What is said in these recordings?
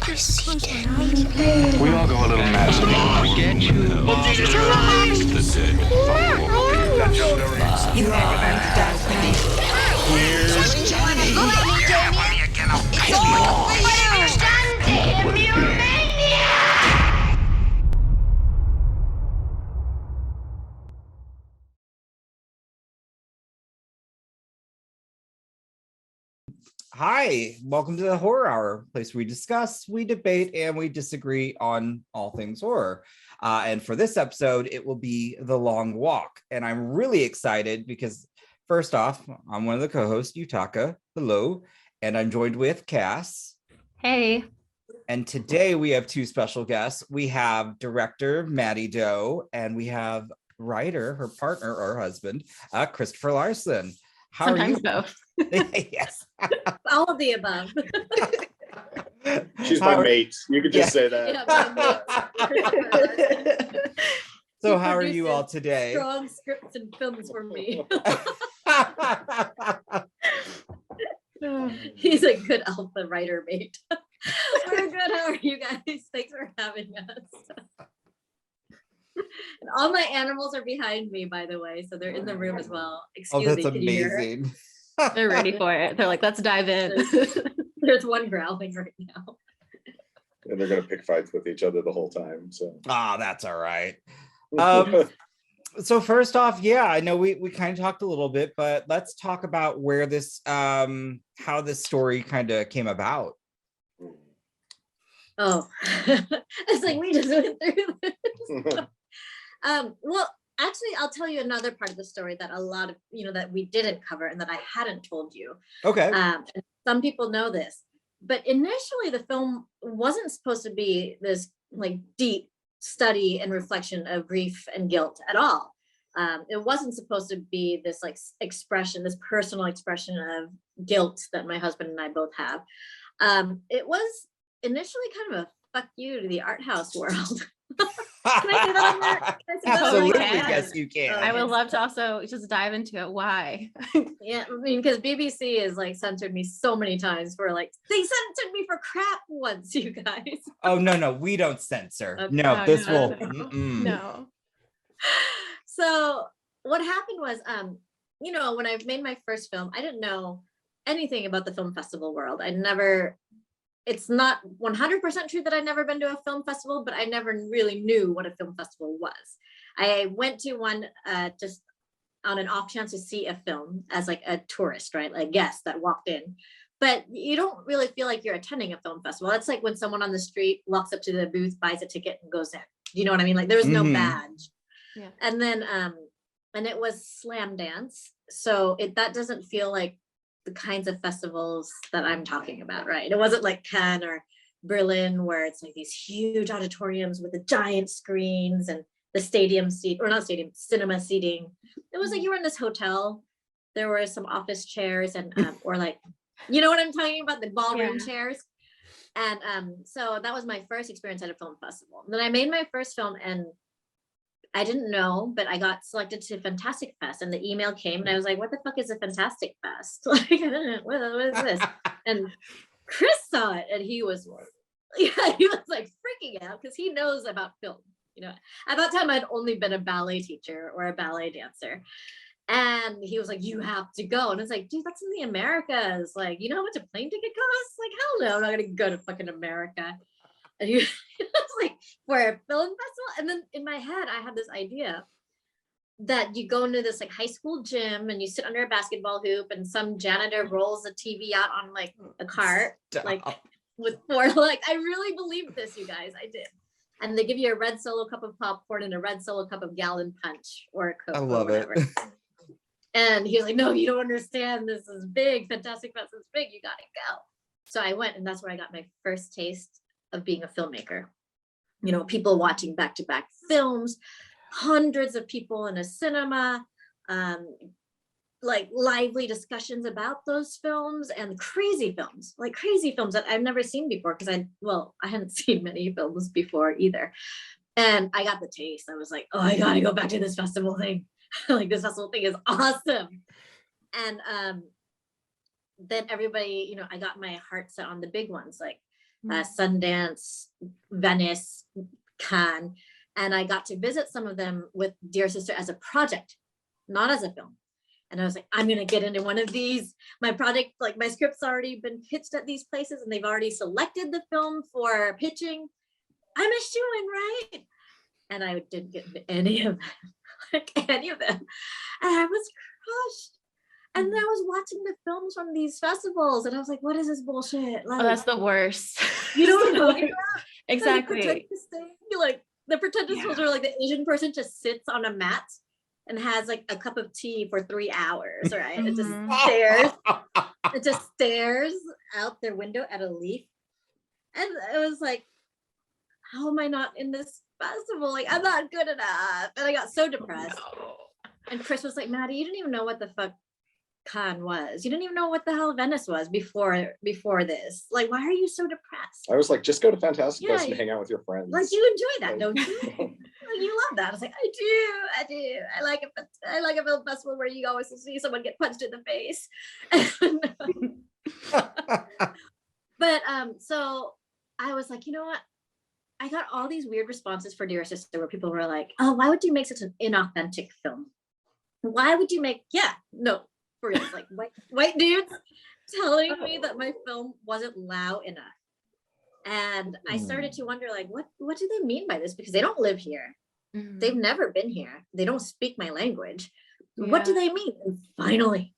We all go a little mad sometimes. Get you. You are under destiny. Here's Johnny. Hi, welcome to the Horror Hour, place where we discuss, we debate, and we disagree on all things horror. And for this episode, it will be The Long Walk. And I'm really excited because, first off, I'm one of the co-hosts, Yutaka. Hello. And I'm joined with Cass. Hey. And today we have two special guests. We have director Mattie Doe, and we have writer, her partner or husband, Christopher Larsen. How Sometimes are you? both. Yes. All of the above. She's my mate. You could just say that. So how are you all today? Strong scripts and films for me. He's a good alpha writer mate. We're good. How are you guys? Thanks for having us. And all my animals are behind me, by the way, so they're in the room as well. Excuse Oh, that's me, can you hear? amazing. They're ready for it. They're like, let's dive in. There's one growling right now. And they're gonna pick fights with each other the whole time. So That's all right. So first off, yeah, I know we kind of talked a little bit, but let's talk about where this how this story kind of came about. Oh, it's like we just went through this. Well, actually, I'll tell you another part of the story that a lot of, that we didn't cover and that I hadn't told you. Okay. And some people know this, but initially the film wasn't supposed to be this like deep study and reflection of grief and guilt at all. It wasn't supposed to be this like expression, this personal expression of guilt that my husband and I both have. It was initially kind of a fuck you to the art house world. Can I say that on there? Can I say that on Absolutely, there? yes, you can. I would love to also just dive into it. Why? Yeah, I mean, because BBC has like censored me so many times for like, they censored me for crap once, you guys. Oh, no, we don't censor. Okay. No, this will. No. Mm-mm. No. So what happened was, when I made my first film, I didn't know anything about the film festival world. It's not 100% true that I'd never been to a film festival, but I never really knew what a film festival was. I went to one just on an off chance to see a film as like a tourist, right? Like guest that walked in. But you don't really feel like you're attending a film festival. That's like when someone on the street walks up to the booth, buys a ticket and goes in. Do you know what I mean? Like there's no badge. Yeah. And then, and it was slam dance. So that doesn't feel like the kinds of festivals that I'm talking about, right? It wasn't like Cannes or Berlin where it's like these huge auditoriums with the giant screens and the cinema seating. It was like you were in this hotel. There were some office chairs and or like, you know what I'm talking about, the ballroom chairs. And so that was my first experience at a film festival. And then I made my first film and I didn't know, but I got selected to Fantastic Fest and the email came and I was like, what the fuck is a Fantastic Fest? Like, I don't know, what is this? And Chris saw it and he was like freaking out because he knows about film. At that time I'd only been a ballet teacher or a ballet dancer. And he was like, you have to go. And it's like, dude, that's in the Americas. Like, you know how much a plane ticket costs? Like, hell no, I'm not gonna go to fucking America. And he was like, for a film festival. And then in my head, I had this idea that you go into this like high school gym and you sit under a basketball hoop and some janitor rolls a TV out on like a cart, like with four, like, I really believed this, you guys, I did. And they give you a red Solo cup of popcorn and a red Solo cup of gallon punch or a Coke. I love or whatever. And he was like, no, you don't understand. This is big. Fantastic Fest is big. You got to go. So I went and that's where I got my first taste of being a filmmaker. People watching back-to-back films, hundreds of people in a cinema, like lively discussions about those films and crazy films that I've never seen before because I hadn't seen many films before either. And I got the taste. I was like, oh, I gotta go back to this festival thing. Like this festival thing is awesome. And then everybody, I got my heart set on the big ones like Sundance, Venice, Cannes, and I got to visit some of them with Dear Sister as a project, not as a film. And I was like, I'm gonna get into one of these. My project, like my script's already been pitched at these places and they've already selected the film for pitching. I'm a shoo-in, right? And I didn't get into any of them, like any of them. And I was crushed. And then I was watching the films from these festivals and I was like, what is this bullshit? Like, Oh, that's the worst. you know what I'm talking about? Exactly. Like the pretentious ones are like the Asian person just sits on a mat and has like a cup of tea for 3 hours, right? It just stares. It just stares out their window at a leaf. And it was like, how am I not in this festival? Like, I'm not good enough. And I got so depressed. No. And Chris was like, Mattie, you didn't even know what the fuck Cannes was. You didn't even know what the hell Venice was before this. Like, why are you so depressed? I was like, just go to Fantastic Fest Yeah. and hang out with your friends. Like, you enjoy that, don't you? Like, you love that. I was like, I do. I like a film festival where you always see someone get punched in the face. But so I was like, you know what? I got all these weird responses for Dear Sister where people were like, oh, why would you make such an inauthentic film? Why would you make, for real, like white dudes telling me that my film wasn't Lao enough. And I started to wonder, like, what do they mean by this? Because they don't live here. They've never been here. They don't speak my language. What do they mean? And finally,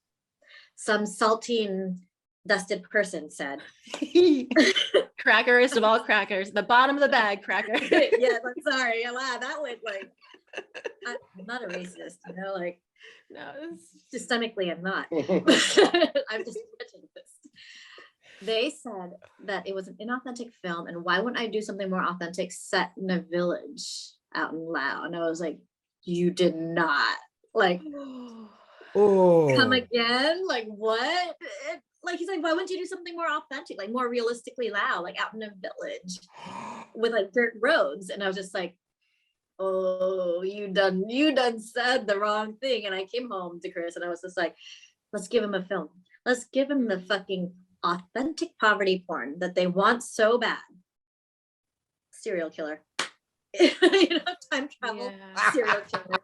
some saltine dusted person said, Crackers of all crackers, the bottom of the bag cracker. yes, I'm sorry. Wow, that went like, I'm not a racist, you know, like, No, systemically I'm not. I'm just prejudiced. They said that it was an inauthentic film, and why wouldn't I do something more authentic set in a village out in Laos? And I was like, you did not. Like, come again? Like, what? Like, he's like, why wouldn't you do something more authentic, like more realistically Lao, like out in a village with like dirt roads? And I was just like, oh, you done said the wrong thing. And I came home to Chris and I was just like, let's give him a film. Let's give him the fucking authentic poverty porn that they want so bad. Serial killer. You know, time travel, serial killer.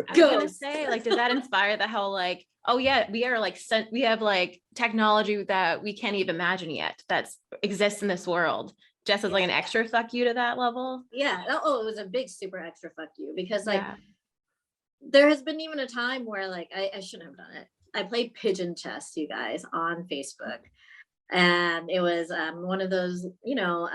I was gonna say, like, does that inspire the whole like, oh yeah, we are like we have like technology that we can't even imagine yet that exists in this world, just as like an extra fuck you to that level? Yeah. Oh, it was a big super extra fuck you, because like there has been even a time where like I shouldn't have done it. I played pigeon chess, you guys, on Facebook, and it was one of those, you know,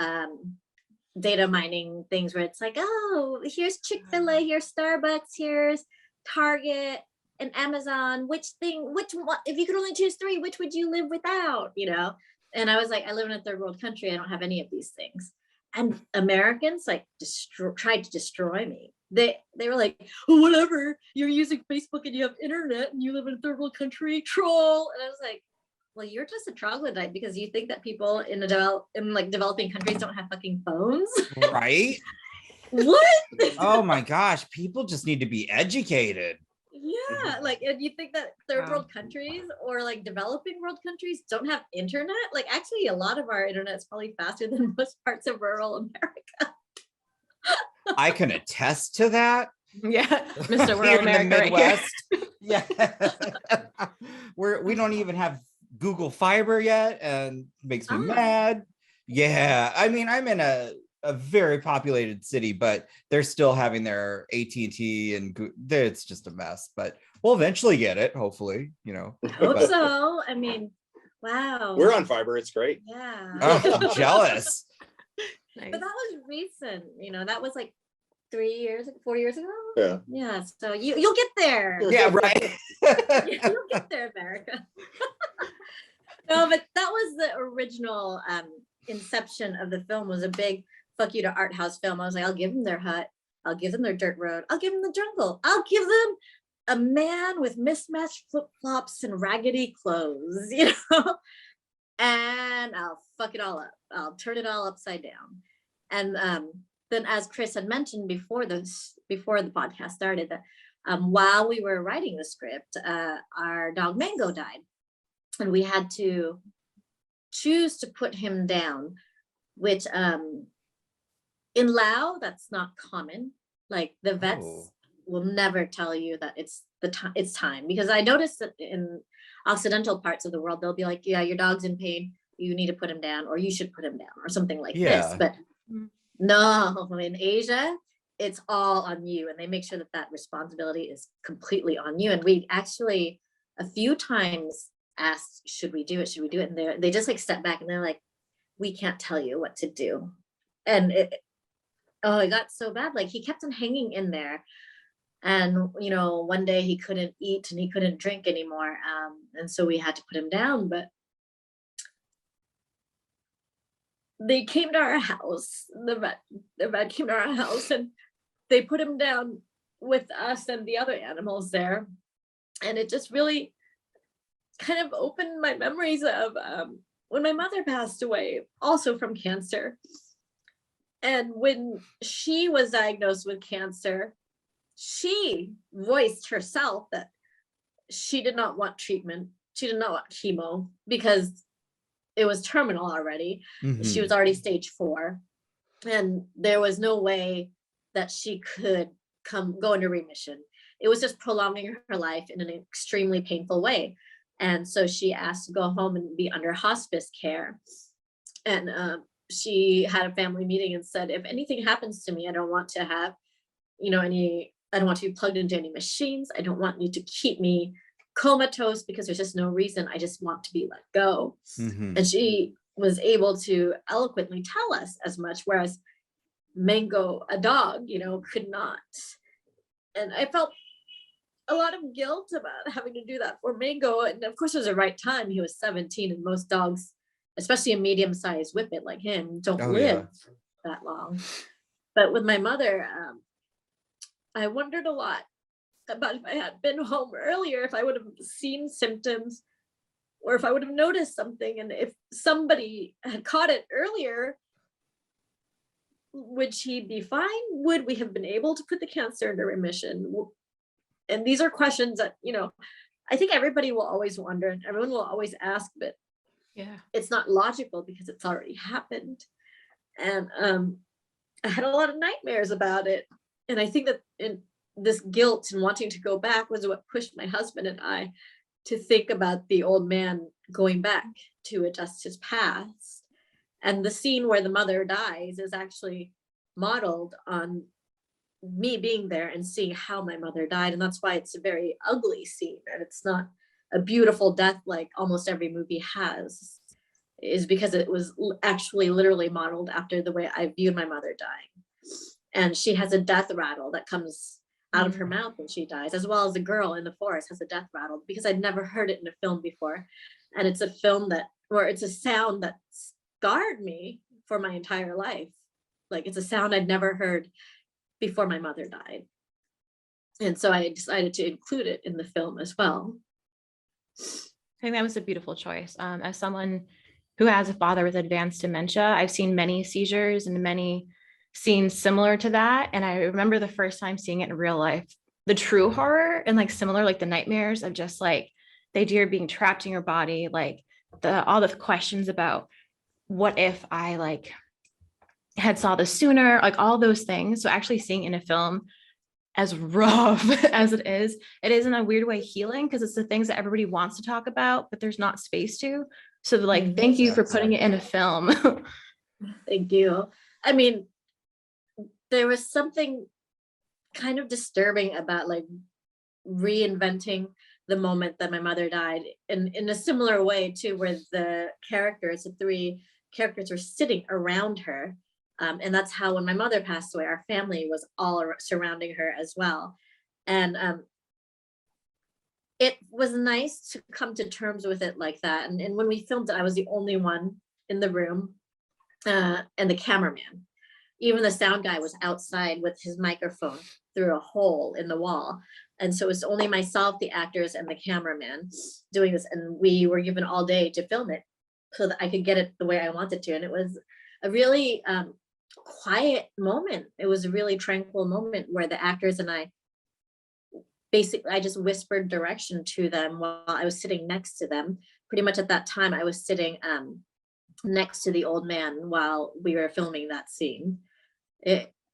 data mining things where it's like, oh, here's Chick-fil-A, here's Starbucks, here's Target and Amazon. Which one, if you could only choose 3, which would you live without, you know? And I was like, I live in a third world country. I don't have any of these things. And Americans like tried to destroy me. They were like, oh, whatever, you're using Facebook and you have internet and you live in a third world country, troll. And I was like, well, you're just a troglodyte because you think that people in developing countries don't have fucking phones. Right? What? Oh my gosh, people just need to be educated. Yeah, like, and you think that third world countries or like developing world countries don't have internet? Like, actually, a lot of our internet is probably faster than most parts of rural America. I can attest to that. Yeah, Mr. Here World in the America. Midwest. Yeah. We don't even have Google Fiber yet, and makes me mad. Yeah, I mean, I'm in a very populated city, but they're still having their AT&T and it's just a mess, but we'll eventually get it, hopefully, you know. Hope so. I mean, wow. We're on fiber. It's great. Yeah. Oh, I'm jealous. Nice. But that was recent, you know, that was like 4 years ago. Yeah. Yeah, so you'll get there. Yeah, right. You'll get there, America. No, but that was the original inception of the film, was a big fuck you to art house film. I was like, I'll give them their hut, I'll give them their dirt road, I'll give them the jungle, I'll give them a man with mismatched flip-flops and raggedy clothes, you know, and I'll fuck it all up. I'll turn it all upside down. And then, as Chris had mentioned before the podcast started, that while we were writing the script, our dog Mango died, and we had to choose to put him down which in Laos, that's not common. Like the vets Oh. will never tell you that it's time, because I noticed that in Occidental parts of the world, they'll be like, yeah, your dog's in pain, you need to put him down, or you should put him down, or something like this. Yeah. But Mhm. no, in Asia, it's all on you, and they make sure that that responsibility is completely on you. And we actually a few times asked, should we do it? Should we do it? And they just like step back and they're like, we can't tell you what to do. And it got so bad. Like he kept on hanging in there. And, you know, one day he couldn't eat and he couldn't drink anymore. And so we had to put him down. But they came to our house, the vet came to our house, and they put him down with us and the other animals there. And it just really kind of opened my memories of when my mother passed away, also from cancer. And when she was diagnosed with cancer, she voiced herself that she did not want treatment. She did not want chemo because it was terminal already. She was already stage 4. And there was no way that she could go into remission. It was just prolonging her life in an extremely painful way. And so she asked to go home and be under hospice care. And she had a family meeting and said, if anything happens to me, I don't want to have, you know, I don't want to be plugged into any machines. I don't want you to keep me comatose because there's just no reason. I just want to be let go. And she was able to eloquently tell us as much, whereas Mango, a dog, you know, could not. And I felt a lot of guilt about having to do that for Mango. And of course, it was the right time. He was 17, and most dogs, especially a medium-sized whippet like him, don't live that long. But with my mother, I wondered a lot about if I had been home earlier, if I would have seen symptoms, or if I would have noticed something. And if somebody had caught it earlier, would she be fine? Would we have been able to put the cancer into remission? And these are questions that, you know, I think everybody will always wonder, and everyone will always ask, but Yeah. it's not logical because it's already happened. And I had a lot of nightmares about it. And I think that in this guilt and wanting to go back was what pushed my husband and I to think about the old man going back to adjust his past. And the scene where the mother dies is actually modeled on me being there and seeing how my mother died. And that's why it's a very ugly scene, and it's not a beautiful death like almost every movie has, is because it was actually literally modeled after the way I viewed my mother dying. And she has a death rattle that comes out of her mouth when she dies, as well as the girl in the forest has a death rattle, because I'd never heard it in a film before. And it's a film it's a sound that scarred me for my entire life. Like, it's a sound I'd never heard before my mother died. And so I decided to include it in the film as well. I think that was a beautiful choice. As someone who has a father with advanced dementia, I've seen many seizures and many scenes similar to that. And I remember the first time seeing it in real life, the true horror and like similar, like the nightmares of just like the idea of being trapped in your body, like all the questions about what if I like had saw this sooner, like all those things. So actually seeing in a film, as rough as it is in a weird way healing, because it's the things that everybody wants to talk about, but there's not space to. So like, thank you for putting it in a film. Thank you. I mean, there was something kind of disturbing about like reinventing the moment that my mother died in a similar way too, where the 3 characters were sitting around her. And that's how, when my mother passed away, our family was all surrounding her as well. And it was nice to come to terms with it like that. And when we filmed it, I was the only one in the room, and the cameraman. Even the sound guy was outside with his microphone through a hole in the wall. And so it was only myself, the actors, and the cameraman doing this. And we were given all day to film it so that I could get it the way I wanted to. And it was a really quiet moment. It was a really tranquil moment where the actors and I just whispered direction to them while I was sitting next to them. Pretty much at that time, I was sitting next to the old man while we were filming that scene.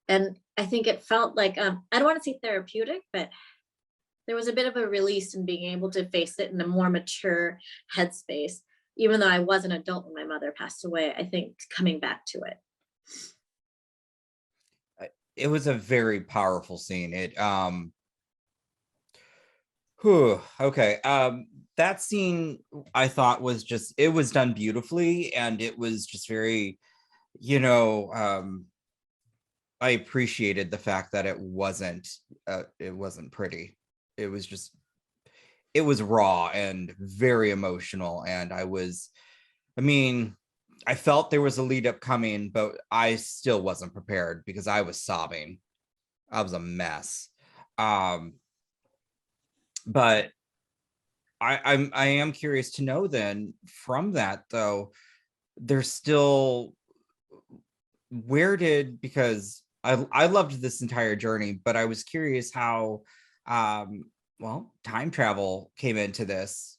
And I think it felt like, I don't want to say therapeutic, but there was a bit of a release in being able to face it in a more mature headspace. Even though I was an adult when my mother passed away, I think coming back to it. It was a very powerful scene. Okay. That scene I thought was just, it was done beautifully, and it was just very, I appreciated the fact that it wasn't pretty. It was just, it was raw and very emotional. And I felt there was a lead up coming, but I still wasn't prepared because I was sobbing. I was a mess. But I am curious to know then, from that though, there's still, because I loved this entire journey, but I was curious how time travel came into this.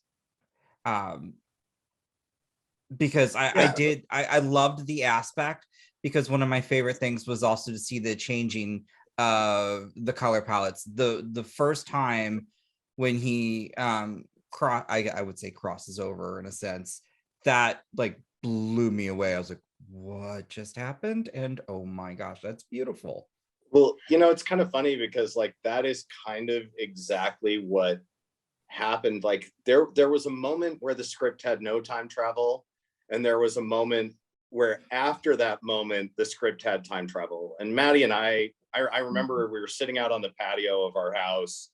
Because I loved the aspect, because one of my favorite things was also to see the changing of the color palettes. The first time when he I would say crosses over, in a sense, that like blew me away. I was like, what just happened? And oh my gosh, that's beautiful. Well, it's kind of funny because like that is kind of exactly what happened. Like there was a moment where the script had no time travel, and there was a moment where after that moment the script had time travel. And Mattie and I remember we were sitting out on the patio of our house.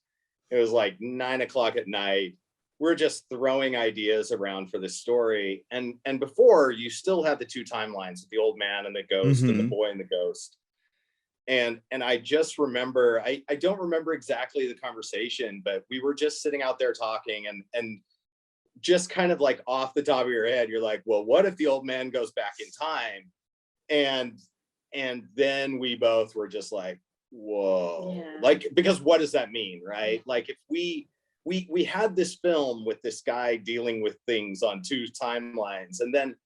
It was like 9 o'clock at night. We're just throwing ideas around for this story. And before, you still had the two timelines, the old man and the ghost, and the boy and the ghost. And I just remember, I don't remember exactly the conversation, but we were just sitting out there talking, and just kind of like off the top of your head, you're like, well, what if the old man goes back in time? And then we both were just like, whoa, like, because what does that mean, right? Like if we had this film with this guy dealing with things on two timelines, and then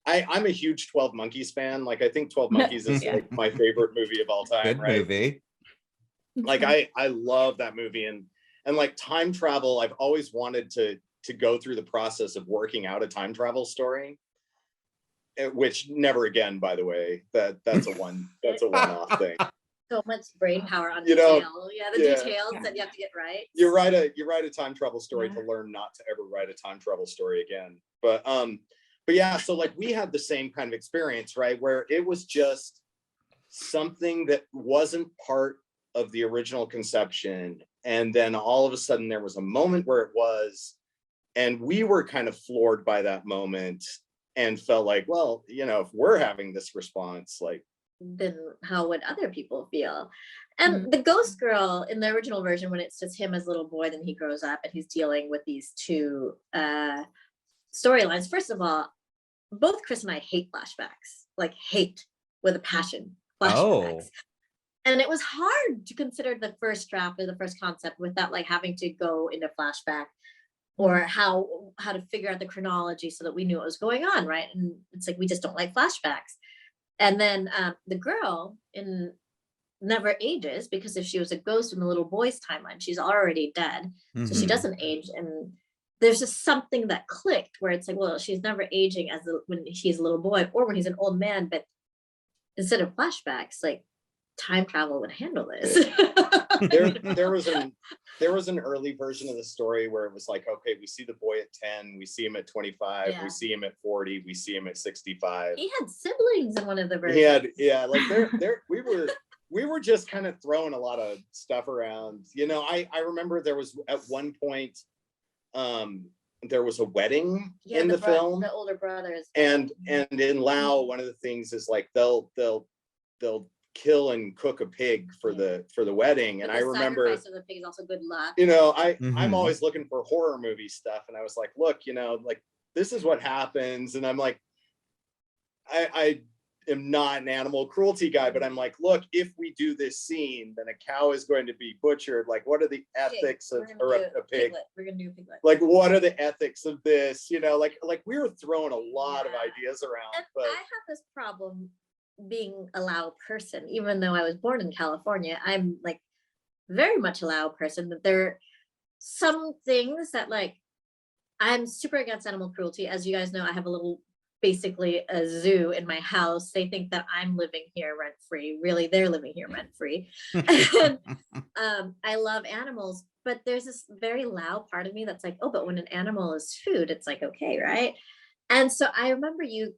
I'm a huge 12 Monkeys fan. Like I think 12 Monkeys is like my favorite movie of all time. Good right? movie. Like I love that movie, and like time travel, I've always wanted to go through the process of working out a time travel story, which never again, by the way. That's a one-off thing. So much brain power on detail. Details that you have to get right. You write a time travel story to learn not to ever write a time travel story again. But yeah, so like we had the same kind of experience, right? Where it was just something that wasn't part of the original conception. And then all of a sudden there was a moment where it was, and we were kind of floored by that moment and felt like, well, if we're having this response, like, then how would other people feel? And the ghost girl in the original version, when it's just him as a little boy, then he grows up and he's dealing with these two storylines. First of all, both Chris and I hate flashbacks, like hate with a passion flashbacks. And it was hard to consider the first draft or the first concept without like having to go into flashback, or how to figure out the chronology so that we knew what was going on, right? And it's like, we just don't like flashbacks. And then the girl never ages, because if she was a ghost in the little boy's timeline, she's already dead. So she doesn't age. And there's just something that clicked where it's like, well, she's never aging when he's a little boy or when he's an old man. But instead of flashbacks, like time travel would handle this. there was an early version of the story where it was like, okay, we see the boy at 10, we see him at 25, we see him at 40, we see him at 65. He had siblings in one of the versions. We were just kind of throwing a lot of stuff around. I remember there was at one point there was a wedding in the film, the older brothers, and in Laos, one of the things is like they'll kill and cook a pig for the wedding. But and I remember sacrifice of the pig is also good luck. I'm always looking for horror movie stuff, and I was like, look, like this is what happens. And I'm like, I am not an animal cruelty guy, but I'm like, look, if we do this scene, then a cow is going to be butchered. Like, what are the ethics of, or a pig? We're gonna do a piglet. Like, what are the ethics of this? You know, like we were throwing a lot of ideas around. And but I have this problem being a Lao person, even though I was born in California. I'm like very much a Lao person, but there are some things that like I'm super against animal cruelty. As you guys know, I have a little, basically a zoo in my house. They think that I'm living here rent free. Really, they're living here rent free. And I love animals, but there's this very loud part of me that's like, oh, but when an animal is food, it's like, okay, right? And so I remember you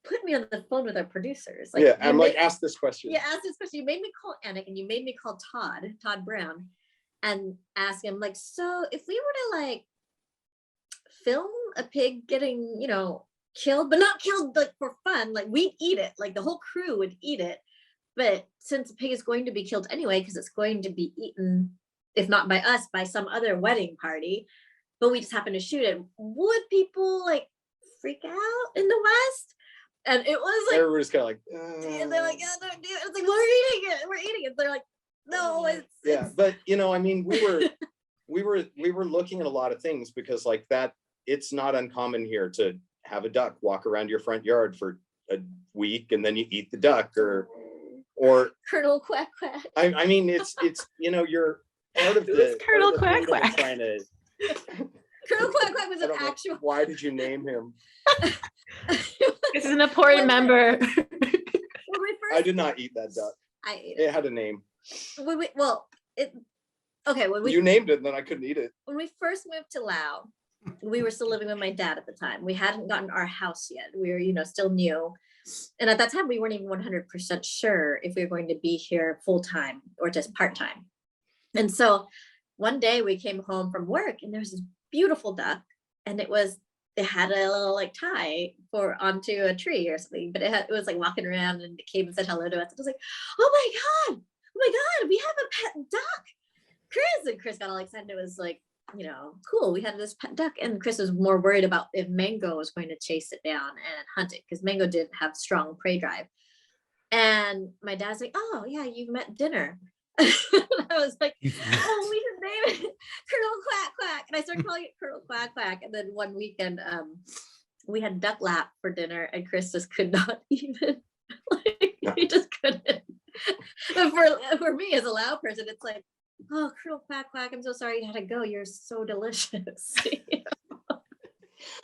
put me on the phone with our producers. Like, yeah, I'm like, ask this question. Yeah, ask this question. You made me call Anik and you made me call Todd Brown, and ask him like, so if we were to like film a pig getting, you know, killed, but not killed like for fun, like we'd eat it, like the whole crew would eat it, but since the pig is going to be killed anyway because it's going to be eaten, if not by us, by some other wedding party, but we just happen to shoot it, would people like freak out in the West? And it was like everybody's kind of like and they're like, yeah, don't do it. It's like, well, we're eating it. They're like, no, it's but you know, I mean, we were looking at a lot of things because like that, it's not uncommon here to have a duck walk around your front yard for a week and then you eat the duck or Colonel Quack Quack. I mean, it's you know, you're part of the Colonel part of the Quack thing that we're trying to. Colonel Quack Quack was I an don't know, actual. why did you name him? This is an important member. When we I first, did not eat that duck. I ate It had a name. it. Well, it. Okay, You named it, and then I couldn't eat it. when we first moved to Laos, we were still living with my dad at the time. We hadn't gotten our house yet. We were, you know, still new. And at that time, we weren't even 100% sure if we were going to be here full time or just part time. And so one day we came home from work and there was this beautiful duck, and it had a little like tie onto a tree or something, but it was like walking around and it came and said hello to us. It was like, oh my God, we have a pet duck. Chris got all excited. It was like, you know, cool. We had this pet duck, and Chris was more worried about if Mango was going to chase it down and hunt it because Mango didn't have strong prey drive. And my dad's like, oh yeah, you met dinner. I was like, oh, we should name it Colonel Quack Quack. And I started calling it Colonel Quack Quack. And then one weekend, we had duck lap for dinner, and Chris just could not even, like, he just couldn't. But for me as a Lao person, it's like, oh, Colonel Quack Quack, I'm so sorry you had to go. You're so delicious.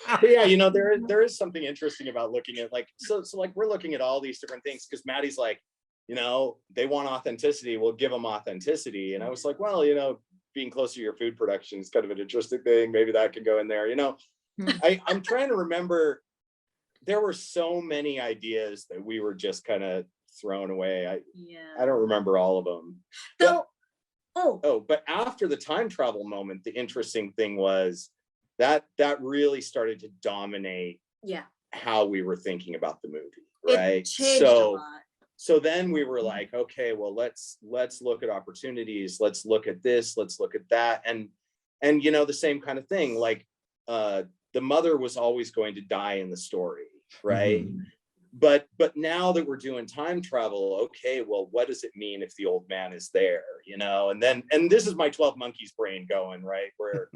But yeah, you know, there is something interesting about looking at like, so like we're looking at all these different things because Maddie's like, you know, they want authenticity, we'll give them authenticity. And I was like, well, you know, being close to your food production is kind of an interesting thing. Maybe that could go in there, you know. I'm trying to remember, there were so many ideas that we were just kind of thrown away. I don't remember all of them. But after the time travel moment, the interesting thing was that really started to dominate how we were thinking about the movie, right? It changed a lot. So then we were like, okay, well, let's look at opportunities. Let's look at this. Let's look at that. And you know, the same kind of thing. Like the mother was always going to die in the story, right? Mm-hmm. But now that we're doing time travel, okay, well, what does it mean if the old man is there? You know, and this is my 12 Monkeys brain going, right? Where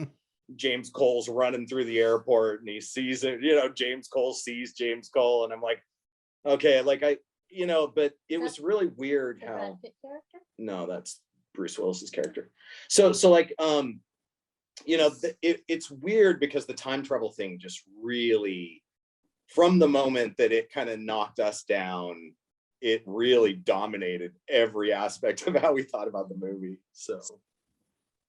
James Cole's running through the airport and he sees it, you know, James Cole sees James Cole, and I'm like, okay, like you know, but it was really weird how. No, that's Bruce Willis's character. So like, you know, it's weird because the time travel thing just really, from the moment that it kind of knocked us down, it really dominated every aspect of how we thought about the movie. So.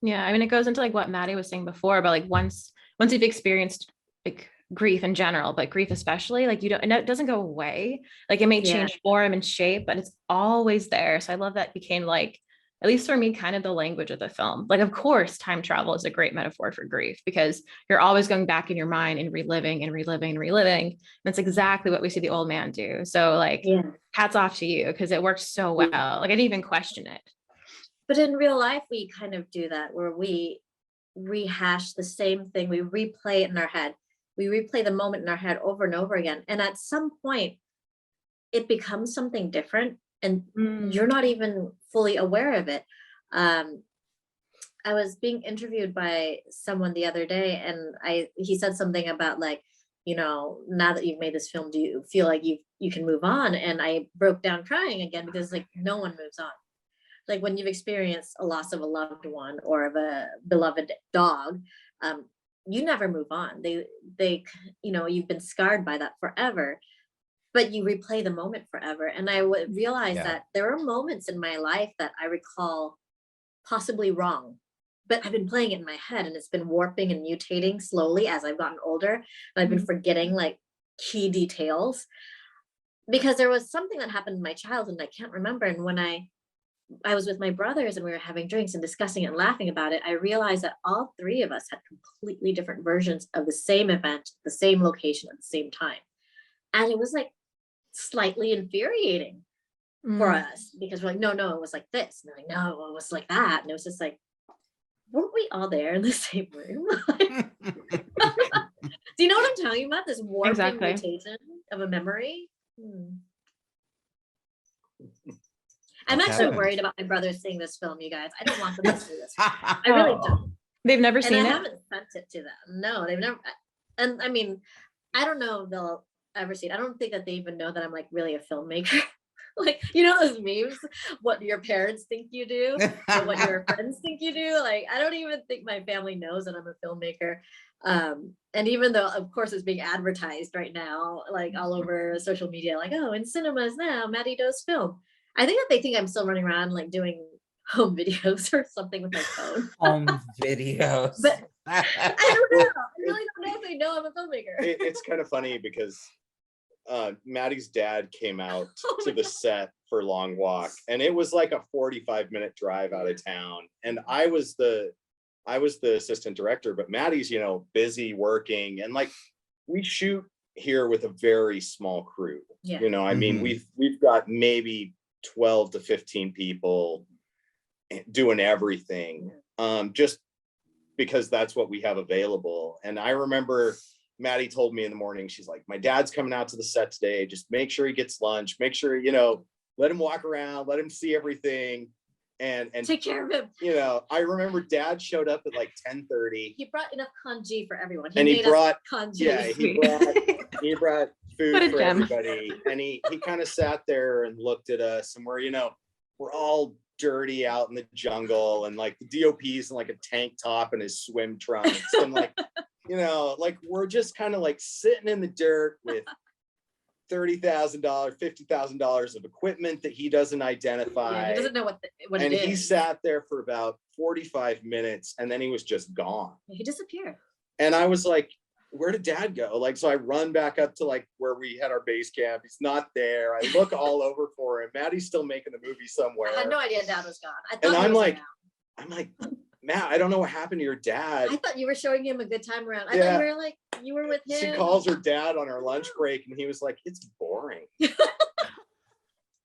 Yeah, I mean, it goes into like what Mattie was saying before, but like once you've experienced like grief in general, but grief especially, like and it doesn't go away. Like it may change form and shape, but it's always there. So I love that became like, at least for me, kind of the language of the film. Like, of course, time travel is a great metaphor for grief because you're always going back in your mind and reliving and reliving and reliving. And that's exactly what we see the old man do. So like, hats off to you because it works so well. Like I didn't even question it. But in real life, we kind of do that where we rehash the same thing. We replay it in our head. We replay the moment in our head over and over again. And at some point, it becomes something different and Mm. you're not even fully aware of it. I was being interviewed by someone the other day, and he said something about like, you know, now that you've made this film, do you feel like you can move on? And I broke down crying again because like no one moves on. Like when you've experienced a loss of a loved one or of a beloved dog, you never move on. They, you know, you've been scarred by that forever, but you replay the moment forever. And I would realize Yeah. that there are moments in my life that I recall possibly wrong, but I've been playing it in my head and it's been warping and mutating slowly as I've gotten older. And I've been forgetting like key details because there was something that happened in my childhood and I can't remember. And when I was with my brothers and we were having drinks and discussing it and laughing about it, I realized that all three of us had completely different versions of the same event, the same location at the same time. And it was like slightly infuriating for us because we're like, no, it was like this. And they're like, no, it was like that. And it was just like, weren't we all there in the same room? Do you know what I'm talking about? This warping Exactly. mutation of a memory. I'm That actually happens. worried about my brothers seeing this film, you guys. I don't want them to see this. I really don't. They've never And I seen it. haven't sent it to them. No, they've never. And I mean, I don't know if they'll ever see it. I don't think that they even know that I'm like really a filmmaker. Like, you know those memes, what your parents think you do or what your friends think you do. Like, I don't even think my family knows that I'm a filmmaker. And even though of course it's being advertised right now, like all over social media, like, oh, in cinemas now, Mattie does film. I think that they think I'm still running around like doing home videos or something with my phone. Home videos. But I don't know. I really don't know if they know I'm a filmmaker. It's kind of funny because Maddie's dad came out to the set for Long Walk, and it was like a 45-minute drive out of town. And I was the assistant director, but Maddie's, you know, busy working, and like we shoot here with a very small crew. Yeah. You know, I mean, we've got maybe 12 to 15 people doing everything, just because that's what we have available. And I remember Mattie told me in the morning, she's like, my dad's coming out to the set today. Just make sure he gets lunch. Make sure, you know, let him walk around, let him see everything. And take care of him. You know, I remember dad showed up at like 10:30. He brought enough congee for everyone. He brought congee. Yeah, he brought food What a for gem. everybody. And he kind of sat there and looked at us, and we're, you know, we're all dirty out in the jungle, and like the DOP's in like a tank top and his swim trunks. And like, you know, like we're just kind of like sitting in the dirt with $30,000, $50,000 of equipment that he doesn't identify. Yeah, he doesn't know what And it is. he sat there for about 45 minutes and then he was just gone. He disappeared. And I was like, where did dad go? Like, so I run back up to like where we had our base camp. He's not there. I look all over for him. Maddie's still making the movie somewhere. I had no idea dad was gone. I thought And he I'm was like, around. Matt, I don't know what happened to your dad. I thought you were showing him a good time around. I Yeah. thought you were like, you were with him. She calls her dad on her lunch break and he was like, it's boring.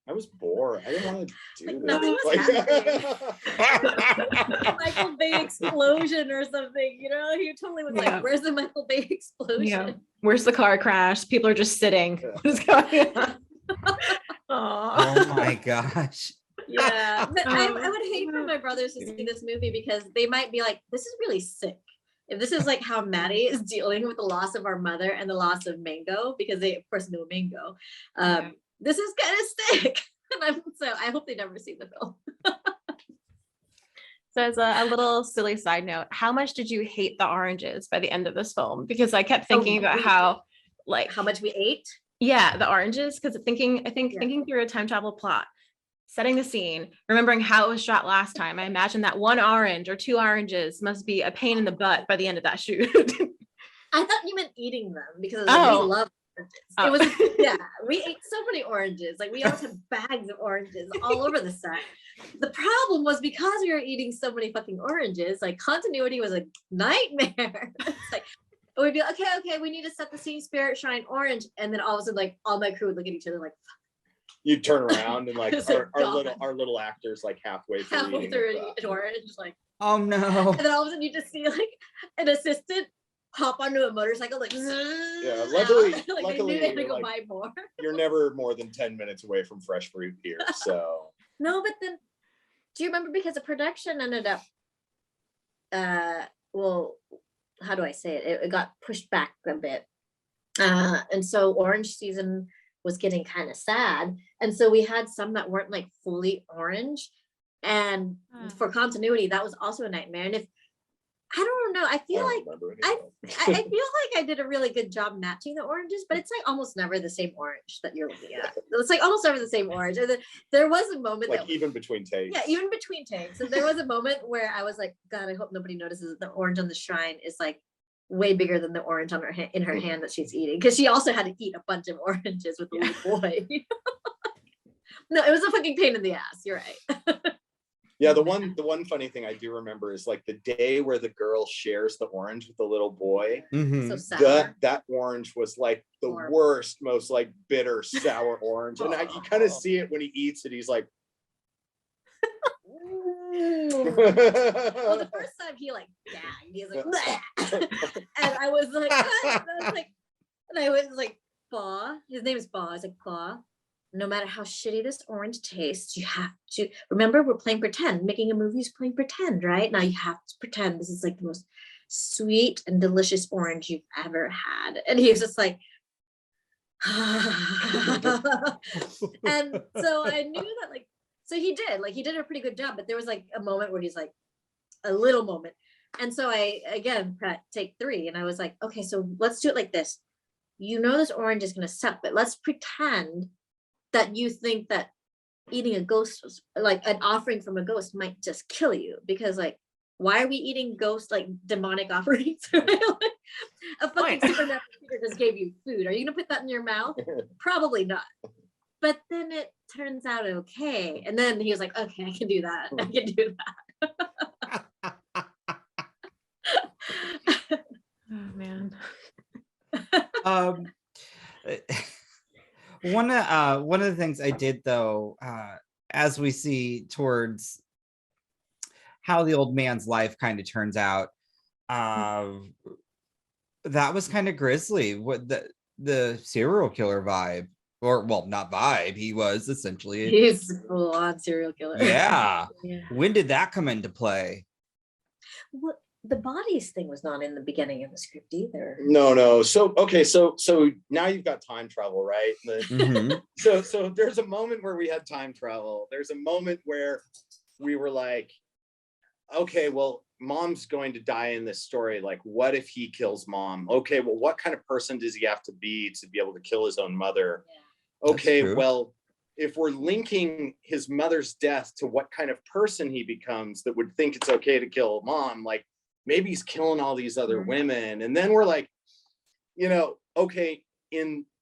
I was bored. I didn't want to do Like, this. nothing was Michael Bay explosion or something, you know? He totally was Yeah. like, where's the Michael Bay explosion? Yeah. Where's the car crash? People are just sitting. Yeah. What is going on? Oh my gosh. Yeah. But I would hate for my brothers to see this movie because they might be like, this is really sick. If this is like how Mattie is dealing with the loss of our mother and the loss of Mango, because they of course know Mango, this is kind of sick. And so I hope they never see the film. So as a little silly side note, how much did you hate the oranges by the end of this film? Because I kept thinking about how much we ate. Yeah, the oranges, because thinking through a time travel plot, setting the scene, remembering how it was shot last time, I imagine that one orange or two oranges must be a pain in the butt by the end of that shoot. I thought you meant eating them because we love oranges. Oh. It was we ate so many oranges. Like we always had bags of oranges all over the set. The problem was because we were eating so many fucking oranges, like continuity was a nightmare. It's like we'd be like, okay, we need to set the scene, spirit shine orange, and then all of a sudden, like all my crew would look at each other like. You turn around and like It's like our little actors like halfway through an orange, like. Oh no. And then all of a sudden you just see like an assistant hop onto a motorcycle, like, Yeah, luckily, like they luckily knew they had to you're, go like, buy more. you're never more than 10 minutes away from fresh fruit here. So No, but then, do you remember, because the production ended up, well, how do I say it? It got pushed back a bit. And so orange season was getting kind of sad. And so we had some that weren't like fully orange. And for continuity, that was also a nightmare. And if, I don't know, I feel don't like remember any I of them. feel like I did a really good job matching the oranges, but it's like almost never the same orange that you're looking at. It's like almost never the same orange. And then there was a moment like that, even between takes. yeah, even between takes. So there was a moment where I was like, God, I hope nobody notices that the orange on the shrine is like way bigger than the orange on her in her hand that she's eating, because she also had to eat a bunch of oranges with the little boy. No, it was a fucking pain in the ass. You're right. Yeah, the one funny thing I do remember is like the day where the girl shares the orange with the little boy. Mhm. So sour. That orange was like the Horrible. worst, most like bitter, sour orange. And you kind of see it when he eats it. He's like, Well, the first time he like gagged, he was like, "Bleh." And I was like, "What?" And I was like, Paw. His name is Paw. I was like, Paw, no matter how shitty this orange tastes, you have to remember, we're playing pretend. Making a movie is playing pretend, right? Now you have to pretend this is like the most sweet and delicious orange you've ever had. And he was just like, and so I knew that, like, so he did a pretty good job, but there was like a moment where he's like, a little moment. And so I, again, take 3, and I was like, okay, so let's do it like this. You know, this orange is going to suck, but let's pretend that you think that eating a ghost, like an offering from a ghost, might just kill you, because like, why are we eating ghost, like demonic offerings? A fucking supernatural creature just gave you food. Are you gonna put that in your mouth? Probably not. But then it turns out okay. And then he was like, okay, I can do that. I can do that. Oh man. One of the things I did though, as we see towards how the old man's life kind of turns out, that was kind of grisly. What the serial killer vibe, or well, not vibe. He was essentially He's a full-on serial killer. Yeah. Yeah. When did that come into play? What, the bodies thing was not in the beginning of the script either. No. So okay, so now you've got time travel, right? Mhm. So there's a moment where we had time travel. There's a moment where we were like, okay, well, mom's going to die in this story. Like, what if he kills mom? Okay, well, what kind of person does he have to be able to kill his own mother? Yeah. Okay, well, if we're linking his mother's death to what kind of person he becomes that would think it's okay to kill mom, like maybe he's killing all these other women. And then we're like, you know, okay,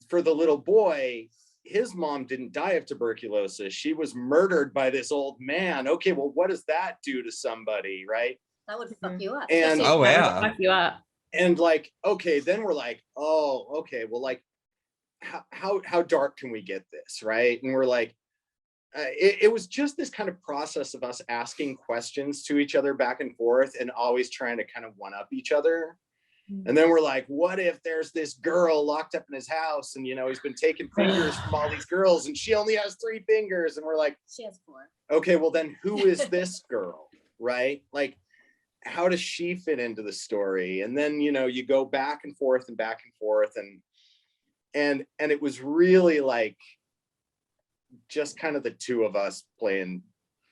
for the little boy, his mom didn't die of tuberculosis. She was murdered by this old man. Okay, well, what does that do to somebody, right? That would fuck you up. And especially Oh, if yeah. Fuck you up. and like, okay, then we're like, oh, okay, well, like, how dark can we get this, right? And we're like, it was just this kind of process of us asking questions to each other back and forth, and always trying to kind of one up each other. And then we're like, what if there's this girl locked up in his house, and you know, he's been taking fingers from all these girls, and she only has 3 fingers, and we're like, she has 4. okay, well then who is this girl, right? Like, how does she fit into the story? And then, you know, you go back and forth, and it was really like just kind of the two of us playing,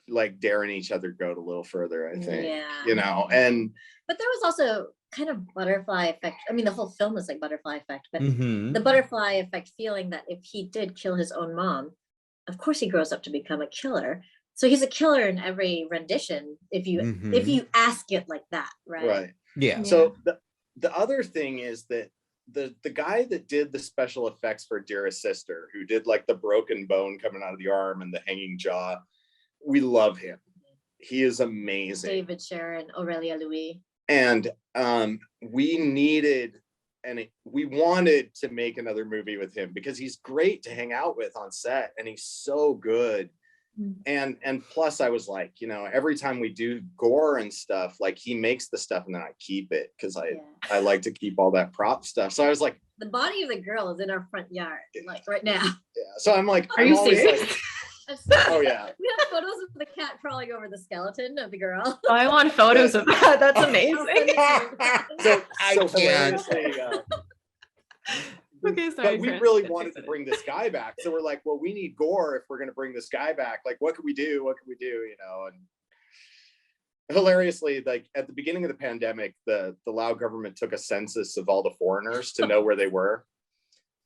like daring each other go a little further, I think. Yeah. You know, and But there was also kind of butterfly effect. I mean, the whole film was like butterfly effect, but Mhm. the butterfly effect feeling that if he did kill his own mom, of course he grows up to become a killer. So he's a killer in every rendition if you ask it like that, right? right. Yeah. So the other thing is that the guy that did the special effects for Dearest Sister, who did like the broken bone coming out of the arm and the hanging jaw, we love him. He is amazing. David Sharon, Aurelia Louis. And we wanted to make another movie with him because he's great to hang out with on set, and he's so good. And plus I was like, every time we do gore and stuff, like he makes the stuff and then I keep it because I like to keep all that prop stuff. So I was like, the body of the girl is in our front yard, like right now. yeah. So I'm like, Are you serious? Oh yeah. We have photos of the cat crawling over the skeleton of the girl. Oh, I want photos of that. That's I'll send amazing. it to you. So hilariously, Okay, sorry. but we really wanted to bring this guy back. So we're like, well, we need gore if we're going to bring this guy back. Like, what could we do? What could we do? And hilariously, like at the beginning of the pandemic, the Lao government took a census of all the foreigners to know where they were.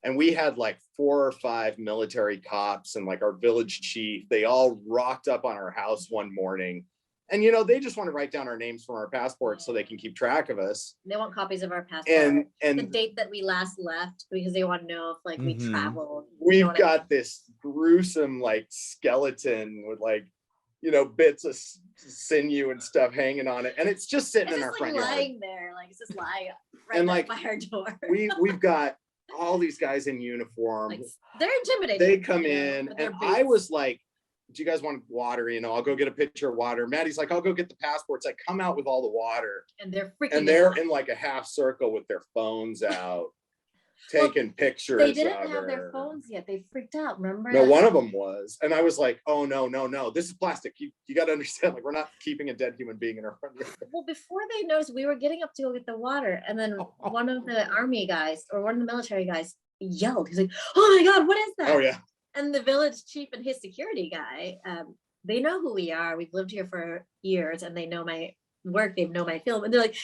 And we had like 4 or 5 military cops and like our village chief. They all rocked up on our house one morning. And, they just want to write down our names from our passports so they can keep track of us. They want copies of our passport. And the date that we last left, because they want to know if like we traveled. We've got this gruesome like skeleton with like, bits of sinew and stuff hanging on it. And it's just sitting in our front yard. Lying there, like it's just lying right And, by our door. We've got all these guys in uniform. Like, they're intimidating. They come in and I was like, do you guys want water? I'll go get a pitcher of water. Maddie's like, I'll go get the passports. I come out with all the water. And they're freaking And they're out. in like a half circle with their phones out, taking pictures. They didn't of have her. their phones yet. They freaked out, remember? No, one of them was. And I was like, oh, no. This is plastic. You got to understand, like, we're not keeping a dead human being in our front yard. Well, before they noticed, we were getting up to go get the water. And then one of the army guys or one of the military guys yelled. He's like, oh my God, what is that? Oh, yeah. And the village chief and his security guy, they know who we are. We've lived here for years and they know my work. They know my film. And they're like,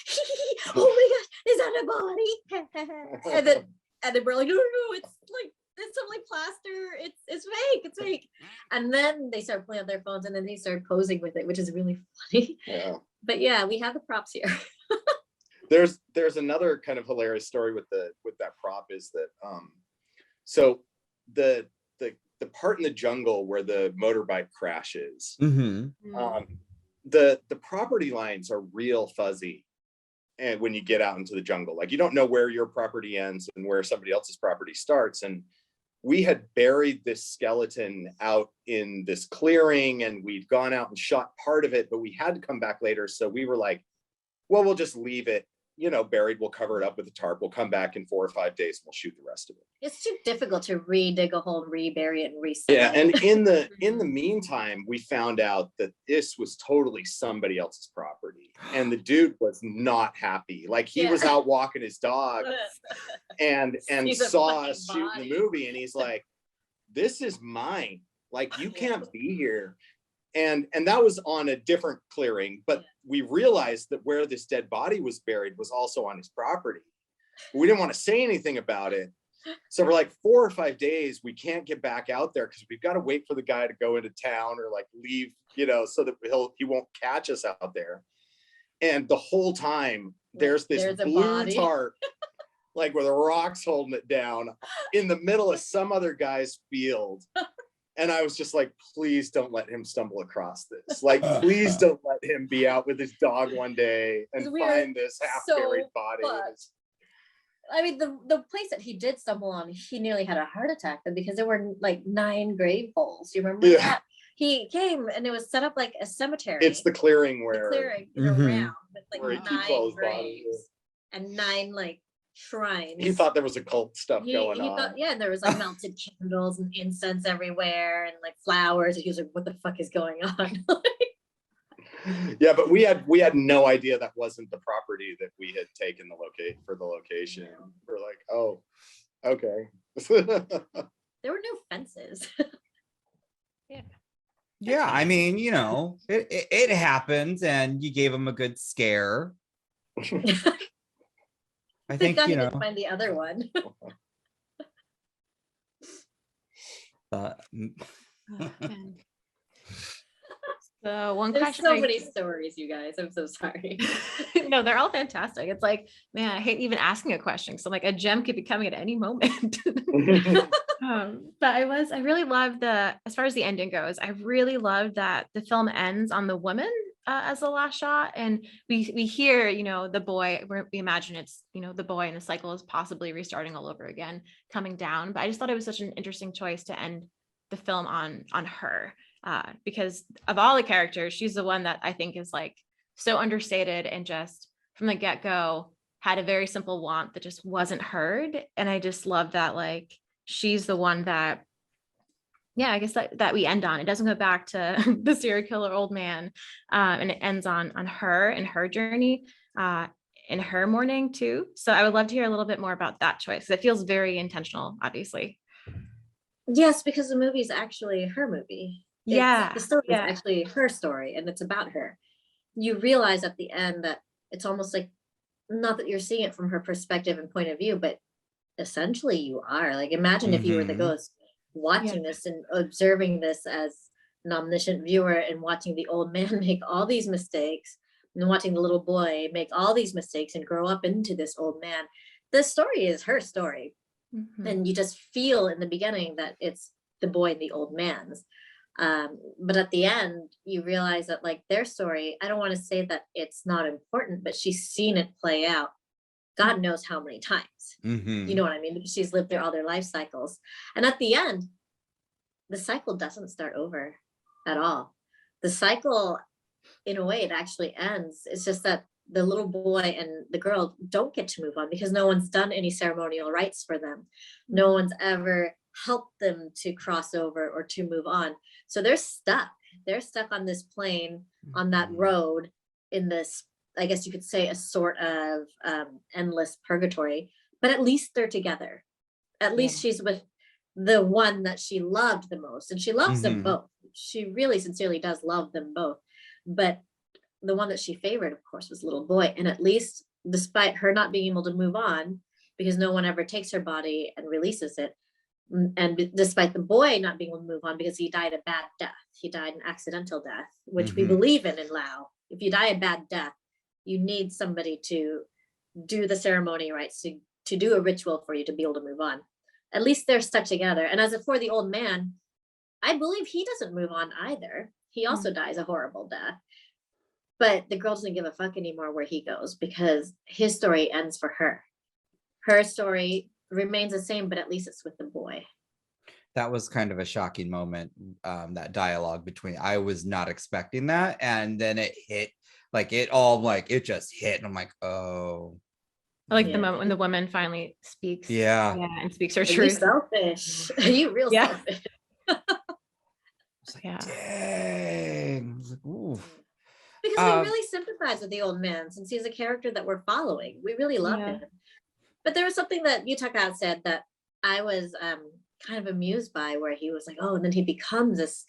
oh my gosh, is that a body? and then we're like, no, it's totally plaster. It's fake. And then they start playing on their phones and then they start posing with it, which is really funny. Yeah. But yeah, we have the props here. There's another kind of hilarious story with that prop is that so the part in the jungle where the motorbike crashes, the property lines are real fuzzy. And when you get out into the jungle, like you don't know where your property ends and where somebody else's property starts. And we had buried this skeleton out in this clearing and we'd gone out and shot part of it, but we had to come back later. So we were like, well, we'll just leave it, buried. We'll cover it up with a tarp. We'll come back in 4 or 5 days and we'll shoot the rest of it. It's too difficult to dig a hole, rebury it, and reset. Yeah, and in the meantime, we found out that this was totally somebody else's property, and the dude was not happy. Like he was out walking his dog, and saw us shooting the movie, and he's like, "This is mine. Like you can't be here." And that was on a different clearing, but we realized that where this dead body was buried was also on his property. We didn't want to say anything about it. So for like 4 or 5 days, we can't get back out there because we've got to wait for the guy to go into town or like leave, so that he won't catch us out there. And the whole time there's this blue tarp, like with a rock's holding it down in the middle of some other guy's field. And I was just like, please don't let him stumble across this. Like, please don't let him be out with his dog one day and find this half-buried body. I mean, the place that he did stumble on, he nearly had a heart attack because there were like 9 grave holes. Do you remember that? He came and it was set up like a cemetery. It's the clearing where around with like where 9 graves and 9 like shrines. He thought there was occult stuff going on. Thought, and there was like melted candles and incense everywhere and like flowers. And he was like, what the fuck is going on? Yeah, but we had no idea that wasn't the property that we had taken for the location. We're like, oh, okay. There were no fences. Yeah, I mean, it happened and you gave him a good scare. I think, he didn't find the other one. So one There's question. so many stories, you guys. I'm so sorry. No, they're all fantastic. It's like, man, I hate even asking a question. So like a gem could be coming at any moment. But I really loved as far as the ending goes, I really loved that the film ends on the woman as the last shot. And we hear, the boy, we imagine it's, the boy and the cycle is possibly restarting all over again, coming down. But I just thought it was such an interesting choice to end the film on her. because of all the characters, she's the one that I think is like so understated and just from the get-go had a very simple want that just wasn't heard. And I just love that, like, she's the one that, yeah, I guess that we end on. It doesn't go back to the serial killer old man, and it ends on her and her journey, in her mourning too. So I would love to hear a little bit more about that choice. It feels very intentional, obviously. Yes, because the movie is actually her movie. Yeah, The story yeah. is actually her story, and it's about her. You realize at the end that it's almost like, not that you're seeing it from her perspective and point of view, but essentially you are. Like, imagine if you were the ghost watching this and observing this as an omniscient viewer and watching the old man make all these mistakes and watching the little boy make all these mistakes and grow up into this old man. The story is her story. And you just feel in the beginning that it's the boy and the old man's. But at the end, you realize that, like, their story, I don't want to say that it's not important, but she's seen it play out God knows how many times. You know what I mean? Because she's lived through all their life cycles. And at the end, the cycle doesn't start over at all. The cycle, in a way, it actually ends. It's just that the little boy and the girl don't get to move on because no one's done any ceremonial rites for them. No one's ever helped them to cross over or to move on. So they're stuck. They're stuck on this plane, on that road, in this, I guess you could say, a sort of endless purgatory. But at least they're together. At least she's with the one that she loved the most. And she loves them both. She really sincerely does love them both. But the one that she favored, of course, was little boy. And at least, despite her not being able to move on, because no one ever takes her body and releases it, and despite the boy not being able to move on because he died a bad death, he died an accidental death, which we believe in Laos. If you die a bad death, you need somebody to do the ceremony rites, to do a ritual for you to be able to move on. At least they're stuck together. And as for the old man, I believe he doesn't move on either. He also dies a horrible death. But the girl doesn't give a fuck anymore where he goes because his story ends for her. Her story remains the same, but at least it's with the boy. That was kind of a shocking moment, that dialogue between, I was not expecting that. And then it hit, like it just hit. And I'm like, oh. I like the moment when the woman finally speaks. Yeah. And speaks her You truth. selfish. You real selfish. I was like, dang. I was like, ooh. Because we really sympathize with the old man since he's a character that we're following. We really love him. But there was something that Yutaka said that I was kind of amused by, where he was like, oh, and then he becomes this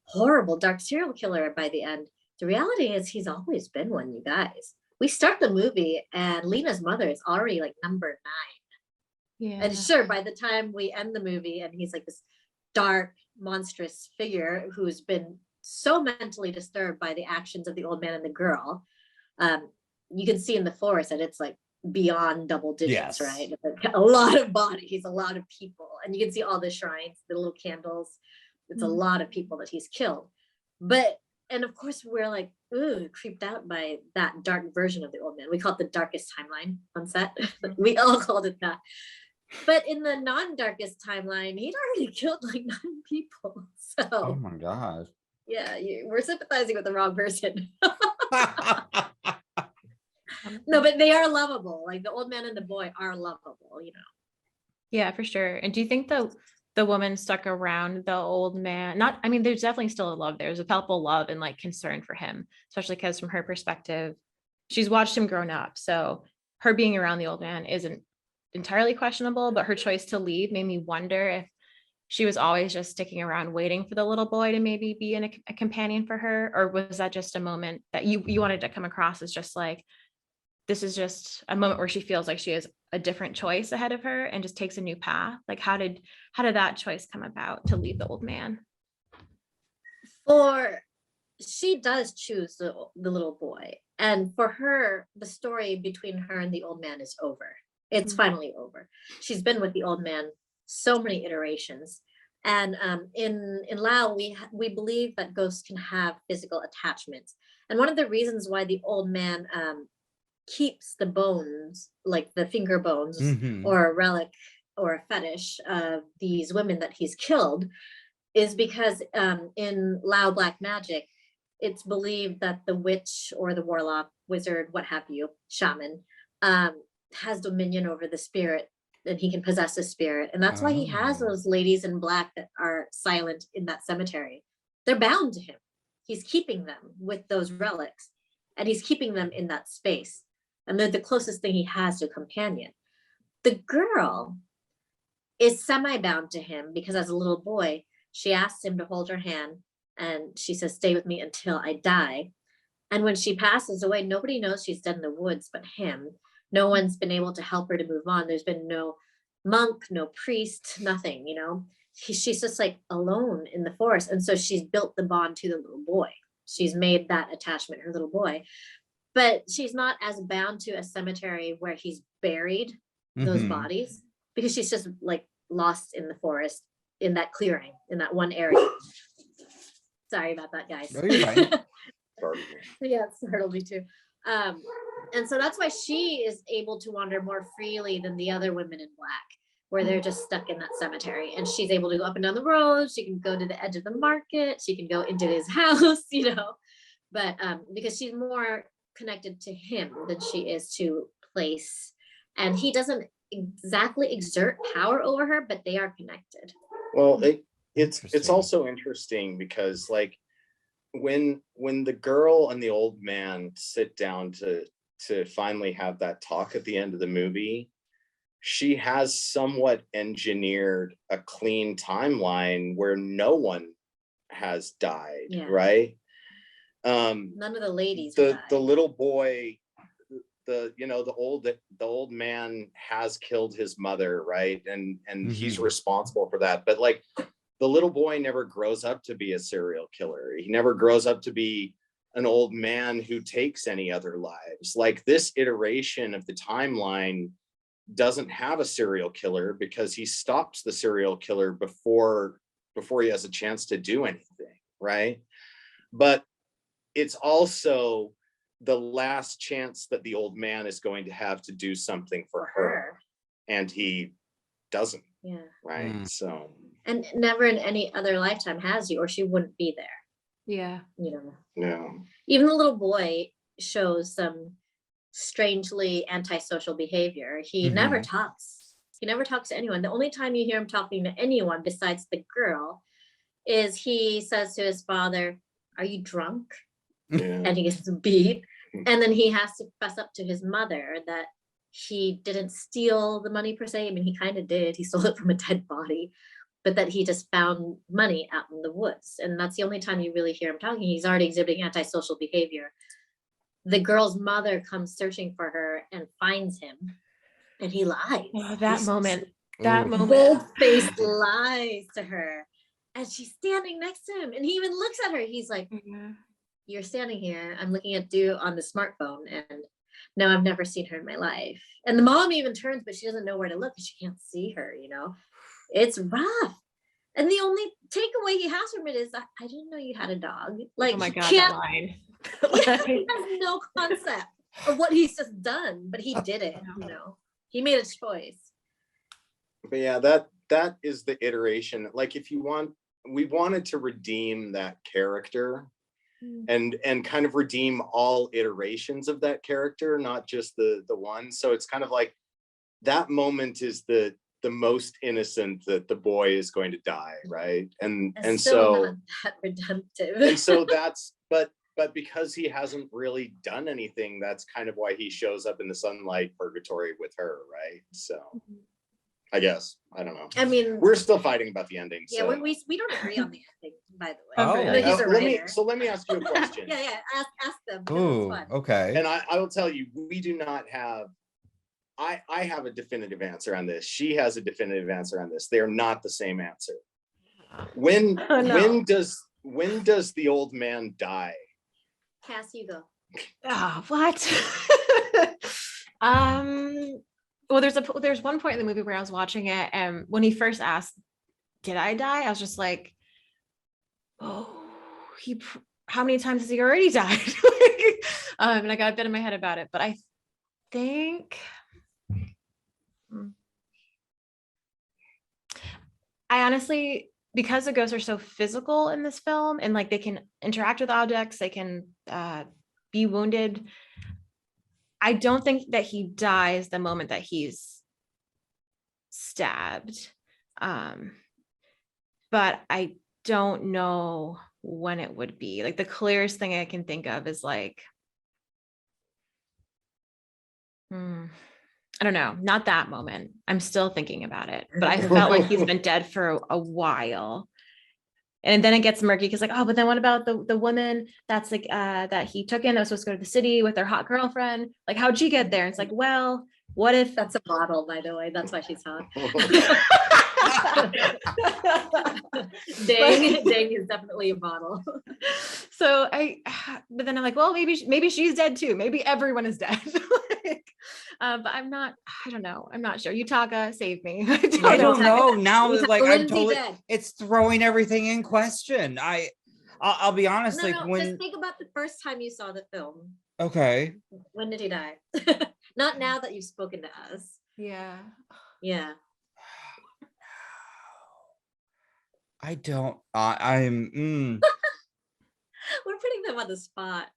horrible dark serial killer by the end. The reality is he's always been one, you guys. We start the movie and Lena's mother is already like number 9. Yeah. And sure, by the time we end the movie and he's like this dark, monstrous figure who's been so mentally disturbed by the actions of the old man and the girl, you can see in the forest that it's like beyond double digits, right? A lot of bodies, a lot of people, and you can see all the shrines, the little candles. It's a lot of people that he's killed. But, and of course we're like, ooh, creeped out by that dark version of the old man. We call it the darkest timeline on set. We all called it that. But in the non-darkest timeline, he'd already killed like 9 people. So, oh my gosh. Yeah, we're sympathizing with the wrong person. No, but they are lovable. Like the old man and the boy are lovable, you know. Yeah, for sure. And do you think the woman stuck around the old man? Not, I mean, there's definitely still a love there. There's a palpable love and like concern for him, especially because from her perspective, she's watched him grown up. So her being around the old man isn't entirely questionable, but her choice to leave made me wonder if she was always just sticking around waiting for the little boy to maybe be a companion for her, or was that just a moment that you wanted to come across as just like, this is just a moment where she feels like she has a different choice ahead of her and just takes a new path? Like how did that choice come about to leave the old man? She does choose the little boy, and for her, the story between her and the old man is over. It's finally over. She's been with the old man so many iterations, and in Lao we believe that ghosts can have physical attachments, and one of the reasons why the old man keeps the bones, like the finger bones, or a relic or a fetish of these women that he's killed, is because in Lao black magic, it's believed that the witch or the warlock, wizard, what have you, shaman, has dominion over the spirit, and he can possess a spirit. And that's why he has Oh. those ladies in black that are silent in that cemetery. They're bound to him. He's keeping them with those relics, and he's keeping them in that space. And they're the closest thing he has to a companion. The girl is semi-bound to him because as a little boy, she asks him to hold her hand, and she says, "Stay with me until I die." And when she passes away, nobody knows she's dead in the woods but him. No one's been able to help her to move on. There's been no monk, no priest, nothing, you know. She's just like alone in the forest. And so she's built the bond to the little boy. She's made that attachment, her little boy. But she's not as bound to a cemetery where he's buried those Mhm. bodies, because she's just like lost in the forest, in that clearing, in that one area. Sorry about that, guys. No, you're fine. Yeah, it startled me too. And so that's why she is able to wander more freely than the other women in black, where they're just stuck in that cemetery. And she's able to go up and down the road. She can go to the edge of the market. She can go into his house, you know, but because she's more connected to him than she is to place. And he doesn't exactly exert power over her, but they are connected. Well, it's Interesting. also interesting because like when the girl and the old man sit down to finally have that talk at the end of the movie, she has somewhat engineered a clean timeline where no one has died, Yeah. right? None of the ladies The died. little boy, the old man has killed his mother, right? And he's Mhm. responsible for that. But like the little boy never grows up to be a serial killer. He never grows up to be an old man who takes any other lives. Like this iteration of the timeline doesn't have a serial killer because he stops the serial killer before he has a chance to do anything, right? But it's also the last chance that the old man is going to have to do something for her, and he doesn't, Yeah. right? Mm. So, And never in any other lifetime has he, or she wouldn't be there, Yeah. you know. yeah. Even the little boy shows some strangely antisocial behavior. He never talks. He never talks to anyone. The only time you hear him talking to anyone besides the girl is he says to his father, "Are you drunk?" Yeah. And he gets beat. And then he has to fess up to his mother that he didn't steal the money per se. I mean, he kind of did. He stole it from a dead body, but that he just found money out in the woods. And that's the only time you really hear him talking. He's already exhibiting antisocial behavior. The girl's mother comes searching for her and finds him, and he lies. Oh, that He's moment. Ooh. That moment. bold-faced lies to her. And she's standing next to him, and he even looks at her. He's like, Yeah. "You're standing here. I'm looking at you on the smartphone, and no, I've never seen her in my life." And the mom even turns, but she doesn't know where to look because she can't see her, you know. It's rough. And the only takeaway he has from it is, I didn't know you had a dog. Like, Oh my he God, that can't, line. he has no concept of what he's just done, but he did it, you know. He made a choice. But yeah, that is the iteration. Like if you want, we wanted to redeem that character and kind of redeem all iterations of that character, not just the one. So it's kind of like that moment is the most innocent that the boy is going to die, right? And still so not that redemptive. and so that's but because he hasn't really done anything, that's kind of why he shows up in the sunlight purgatory with her, right? So I guess, I don't know. I mean, We're still fighting about the ending. yeah, So. we don't agree on the ending, by the way. Oh. I know he's a let me writer. ask you a question. Yeah, ask them. 'Cause Ooh, it's fun. okay. And I will tell you, we do not have, I have a definitive answer on this. She has a definitive answer on this. They are not the same answer. When Oh, no. when does the old man die? Cass, you go. Oh, what? Well, there's one point in the movie where I was watching it, and when he first asked, "Did I die?" I was just like, "Oh, how many times has he already died?" And I got a bit in my head about it, but I think I honestly because the ghosts are so physical in this film and like they can interact with objects, they can be wounded. I don't think that he dies the moment that he's stabbed. But I don't know when it would be. Like the clearest thing I can think of is like, I don't know, not that moment. I'm still thinking about it, but I felt like he's been dead for a while. And then it gets murky because like, oh, but then what about the woman that's like that he took in that was supposed to go to the city with their hot girlfriend? Like, how'd she get there? It's like, well, what if That's a model, by the way. That's why she's hot. Dang is definitely a model. So but then I'm like, well, maybe she's dead too. Maybe everyone is dead. Like, but I don't know. I'm not sure. Yutaka, save me. I don't know now. Yutaka Like I'm wouldn't be totally, dead. it's throwing everything in question. I'll be honest. No, Like no, when, just think about the first time you saw the film. okay, When did he die? Not now that you've spoken to us. Yeah. Yeah. I don't. I'm. We're putting them on the spot.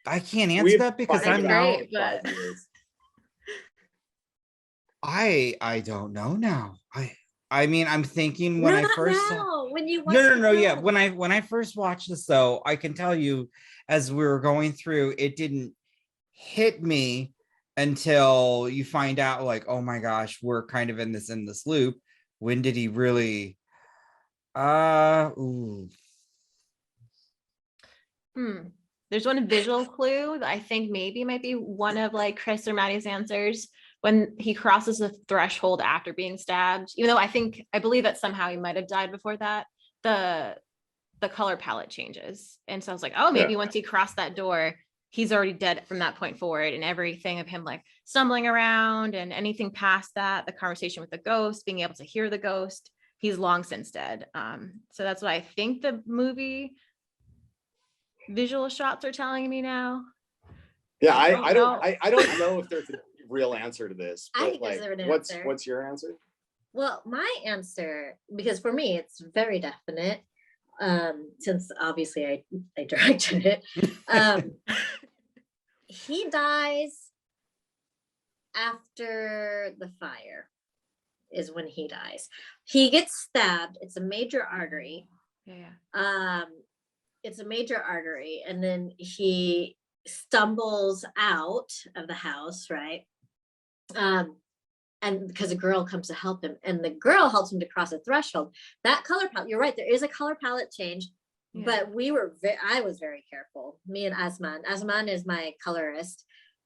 I can't answer We've that because fought I'm That's now. great, but 5 years. I don't know now. I mean, I'm thinking when I Not first saw. now, when you watch No, the yeah. film. When I first watched this, though, I can tell you, as we were going through, it didn't hit me until you find out, like, oh my gosh, we're kind of in this loop. When did he really? Ooh. There's one visual clue that I think maybe might be one of like Chris or Maddie's answers when he crosses the threshold after being stabbed. Even though I believe that somehow he might have died before that, the color palette changes. And so I was like, oh, maybe once he crossed that door, he's already dead from that point forward. And everything of him like stumbling around and anything past that, the conversation with the ghost, being able to hear the ghost, he's long since dead. So that's what I think the movie visual shots are telling me now. Yeah, I don't I don't know if there's a real answer to this, I but think like, there's an answer. what's your answer? Well, my answer, because for me it's very definite, since obviously I directed it. He dies after the fire is when he dies. He gets stabbed. It's a major artery. Yeah. It's a major artery, and then he stumbles out of the house, right? And because a girl comes to help him, and the girl helps him to cross a threshold. That color palette, you're right, there is a color palette change, but I was very careful. Me and Asman is my colorist.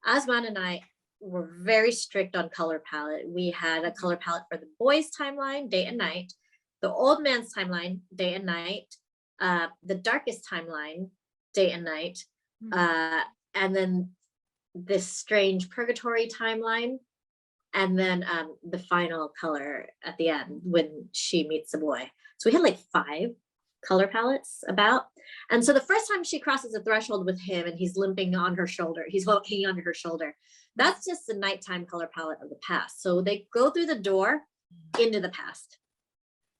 Asman and I were very strict on color palette. We had a color palette for the boys' timeline, day and night, the old man's timeline, day and night, the darkest timeline, day and night, and then this strange purgatory timeline, and then the final color at the end when she meets the boy. So we had like 5 color palettes about. And so the first time she crosses the threshold with him and he's limping on her shoulder, he's hanging onto her shoulder, that's just the nighttime color palette of the past. So they go through the door into the past,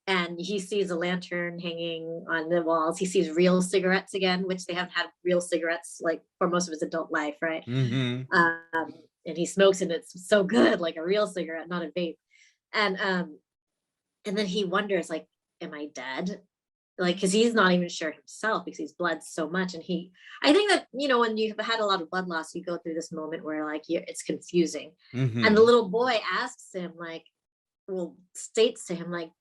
and he sees a lantern hanging on the walls. He sees real cigarettes again, which they haven't had real cigarettes like for most of his adult life, right? And he smokes, and it's so good, like a real cigarette, not a vape. And then he wonders, like, am I dead? Like, because he's not even sure himself because he's bled so much. And I think that, when you've had a lot of blood loss, you go through this moment where like it's confusing. And the little boy asks him, like, states to him, like,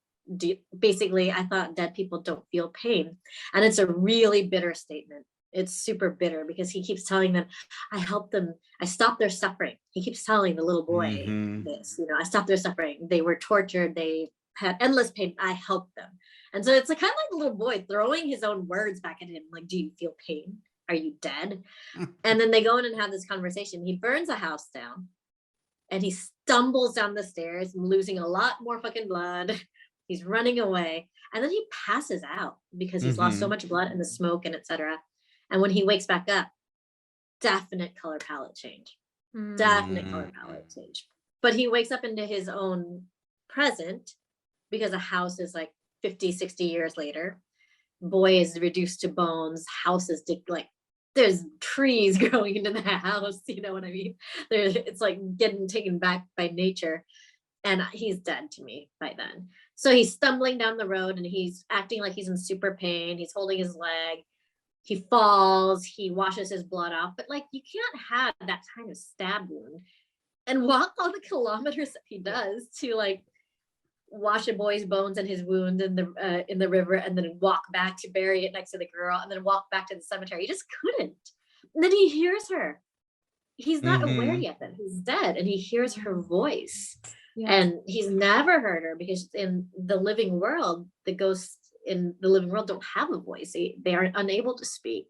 basically, I thought dead people don't feel pain. And it's a really bitter statement. It's super bitter because he keeps telling them, I helped them, I stopped their suffering. He keeps telling the little boy this, I stopped their suffering. They were tortured, they had endless pain, I helped them. And so it's like kind of like the little boy throwing his own words back at him, like, do you feel pain? Are you dead? And then they go in and have this conversation. He burns a house down and he stumbles down the stairs, losing a lot more fucking blood. He's running away, and then he passes out because he's lost so much blood in the smoke and etc. And when he wakes back up, definite color palette change. Definite color palette change. But he wakes up into his own present because a house is like 50, 60 years later. Boy is reduced to bones, house is like there's trees growing into the house, you know what I mean? It's like getting taken back by nature. And he's dead to me by then. So he's stumbling down the road and he's acting like he's in super pain. He's holding his leg. He falls, he washes his blood off. But like, you can't have that kind of stab wound and walk all the kilometers that he does to like wash a boy's bones and his wound in the river, and then walk back to bury it next to the girl, and then walk back to the cemetery. He just couldn't. And then he hears her. He's not aware yet that he's dead, and he hears her voice. Yeah. And he's never heard her, because in the living world, the ghosts in the living world don't have a voice. They are unable to speak.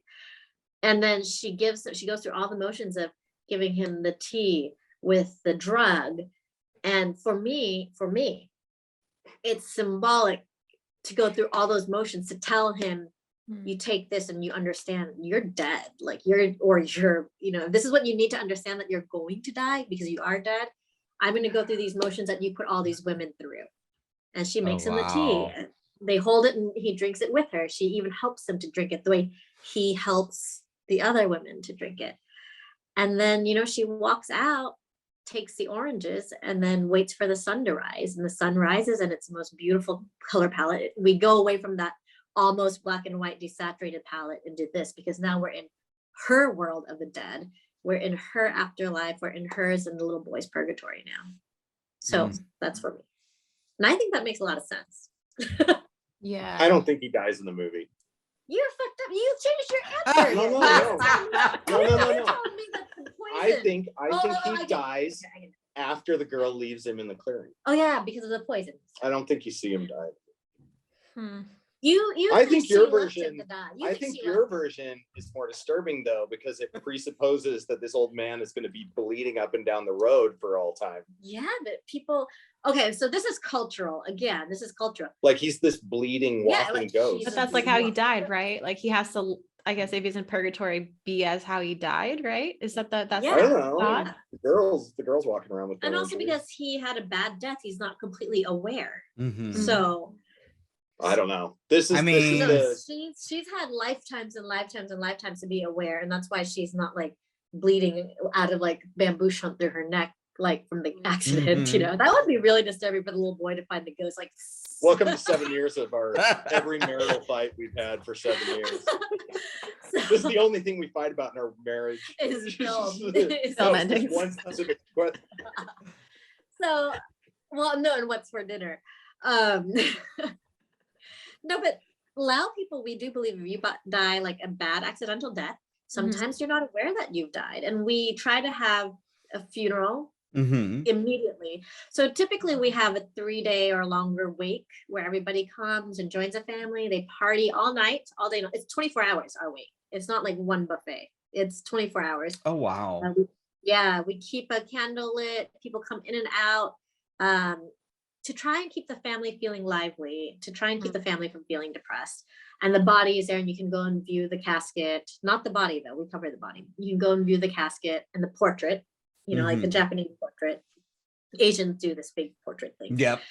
And then she goes through all the motions of giving him the tea with the drug. And for me, it's symbolic to go through all those motions to tell him, you take this and you understand you're dead. Like you're, you know, this is what you need to understand, that you're going to die because you are dead. I'm going to go through these motions that you put all these women through. And she makes him the tea. They hold it and he drinks it with her. She even helps him to drink it the way he helps the other women to drink it. And then, you know, she walks out, takes the oranges, and then waits for the sun to rise. And the sun rises and it's the most beautiful color palette. We go away from that almost black and white desaturated palette into this, because now we're in her world of the dead. We're in her afterlife. We're in hers and the little boy's purgatory now. So that's for me. And I think that makes a lot of sense. Yeah. I don't think he dies in the movie. You're fucked up. You changed your answer. No. I think he dies after the girl leaves him in the clearing. Oh yeah, because of the poison. I don't think you see him die. I think your version. I think your version is more disturbing though, because it presupposes that this old man is going to be bleeding up and down the road for all time. Yeah, but people. Okay, so this is cultural. Again, this is cultural. Like he's this bleeding walking ghost. But that's like how he died, right? Like he has to, I guess, if he's in purgatory, be as how he died, right? Is that that's I don't know. God? The girls walking around with. And also because he had a bad death, he's not completely aware. So. I don't know. She's had lifetimes and lifetimes and lifetimes to be aware, and that's why she's not like bleeding out of like bamboo shunt through her neck, like from the accident. You know, that would be really disturbing for the little boy to find the ghost. Like, welcome to 7 years of our every marital fight we've had for 7 years. This is the only thing we fight about in our marriage. Is film. Endings. One specific question. So, well, no, and what's for dinner? No, but Lao people, we do believe if you die like a bad accidental death, sometimes you're not aware that you've died. And we try to have a funeral immediately. So typically we have a 3-day or longer wake where everybody comes and joins a family. They party all night, all day. It's 24 hours our wake. It's not like one buffet. It's 24 hours. Oh, wow. We keep a candle lit. People come in and out. To try and keep the family feeling lively, to try and keep the family from feeling depressed. And the body is there and you can go and view the casket, not the body though, we cover the body. You can go and view the casket and the portrait, you know, like the Japanese portrait. Asians do this big portrait thing. Yep.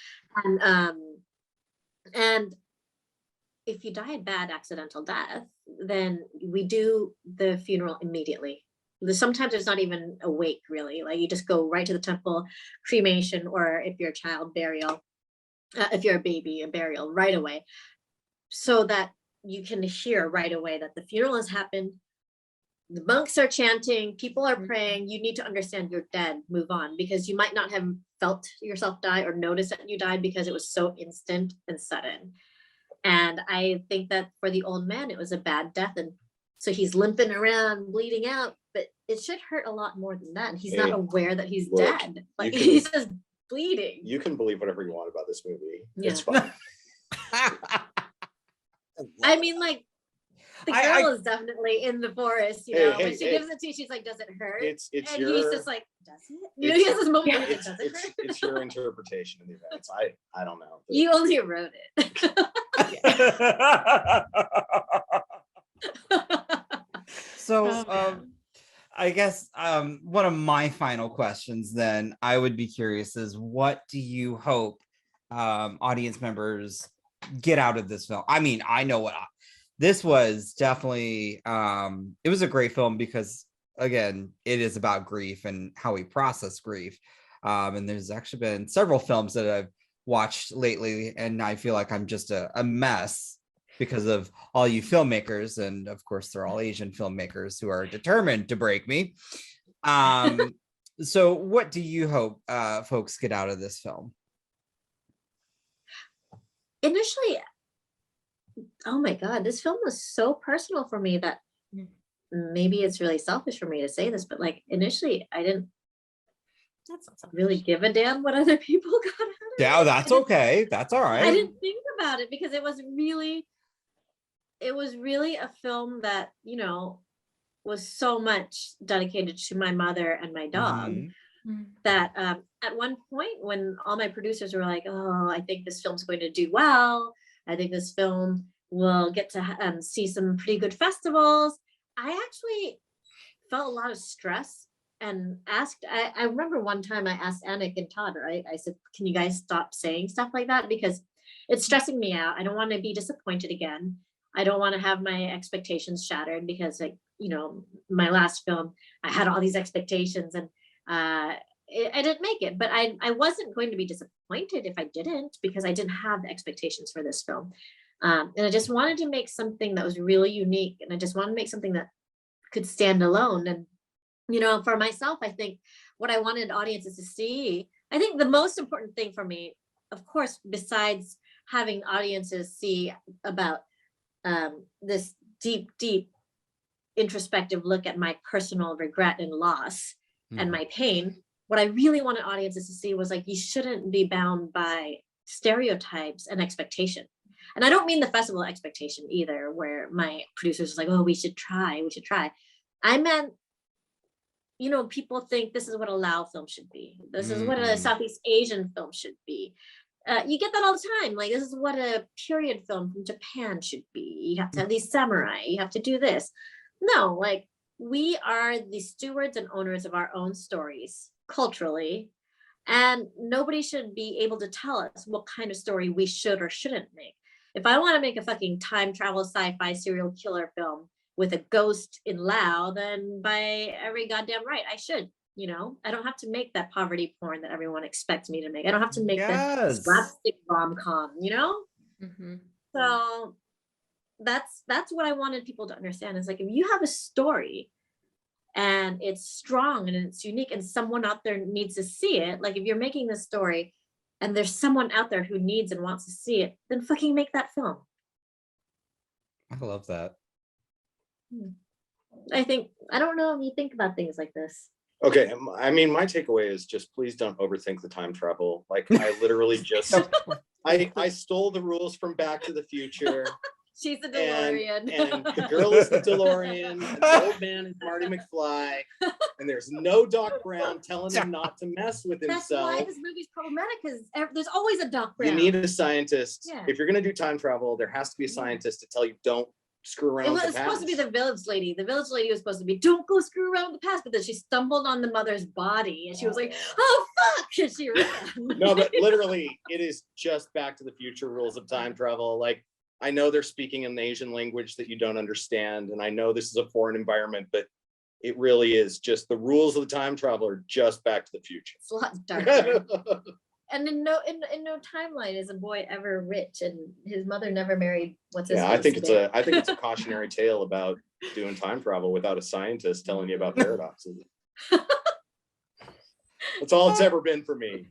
And if you die a bad accidental death, then we do the funeral immediately. Sometimes there's not even a wake really, like you just go right to the temple, cremation, or if you're a child, burial, if you're a baby, a burial right away, so that you can hear right away that the funeral has happened. The monks are chanting, people are praying. You need to understand you're dead, move on, because you might not have felt yourself die or noticed that you died because it was so instant and sudden. And I think that for the old man, it was a bad death, and so he's limping around, bleeding out, but it should hurt a lot more than that. And he's not aware that he's dead. Like he's just bleeding. You can believe whatever you want about this movie. Yeah. It's fine. I mean, like the girl is definitely in the forest, you know. When she gives it to you, she's like, "Does it hurt?" And he's just like, "Does it?" You know, he has this moment. Like, does it hurt? It's your interpretation of the events. I don't know. You only wrote it. So I guess one of my final questions then I would be curious is, what do you hope audience members get out of this film? I mean, I know what this was definitely it was a great film because again, it is about grief and how we process grief. And there's actually been several films that I've watched lately, and I feel like I'm just a mess because of all you filmmakers, and of course they're all Asian filmmakers who are determined to break me. So what do you hope folks get out of this film? Initially, oh my God, this film was so personal for me that maybe it's really selfish for me to say this, but like initially I didn't really give a damn what other people got out of it. Yeah, that's okay. That's all right. I didn't think about it because it was really a film that, you know, was so much dedicated to my mother and my dog that at one point when all my producers were like, oh, I think this film's going to do well. I think this film will get to see some pretty good festivals. I actually felt a lot of stress and asked, I remember one time I asked Anik and Todd, right? I said, can you guys stop saying stuff like that? Because it's stressing me out. I don't want to be disappointed again. I don't want to have my expectations shattered because, like, you know, my last film, I had all these expectations and I didn't make it, but I wasn't going to be disappointed if I didn't, because I didn't have the expectations for this film. And I just wanted to make something that was really unique. And I just wanted to make something that could stand alone. And, you know, for myself, I think what I wanted audiences to see, I think the most important thing for me, of course, besides having audiences see about this deep, deep introspective look at my personal regret and loss and my pain, what I really wanted audiences to see was like, you shouldn't be bound by stereotypes and expectation. And I don't mean the festival expectation either, where my producers was like, oh, we should try. I meant, you know, people think this is what a Lao film should be. This is what a Southeast Asian film should be. You get that all the time. Like, this is what a period film from Japan should be. You have to have these samurai. You have to do this. No, like, we are the stewards and owners of our own stories culturally, and nobody should be able to tell us what kind of story we should or shouldn't make. If I want to make a fucking time travel sci-fi serial killer film with a ghost in Laos, then by every goddamn right, I should. You know, I don't have to make that poverty porn that everyone expects me to make. I don't have to make the slapstick rom-com, you know? So that's what I wanted people to understand, is like, if you have a story and it's strong and it's unique and someone out there needs to see it, like if you're making this story and there's someone out there who needs and wants to see it, then fucking make that film. I love that. I don't know if you think about things like this. Okay, I mean, my takeaway is just please don't overthink the time travel. Like, I literally just, I stole the rules from Back to the Future. She's the DeLorean. And the girl is the DeLorean, and the old man is Marty McFly, and there's no Doc Brown telling him not to mess with himself. That's why this movie's problematic, because there's always a Doc Brown. You need a scientist. Yeah. If you're going to do time travel, there has to be a scientist to tell you don't screw around with the past. It was supposed to be the village lady. The village lady was supposed to be, don't go screw around with the past, but then she stumbled on the mother's body and she was like, oh fuck, and she ran. No, but literally, it is just Back to the Future rules of time travel. Like, I know they're speaking an Asian language that you don't understand, and I know this is a foreign environment, but it really is just the rules of the time travel are just Back to the Future. It's a lot darker. And in no timeline is a boy ever rich, and his mother never married. I think it's a cautionary tale about doing time travel without a scientist telling you about paradoxes. That's all it's ever been for me.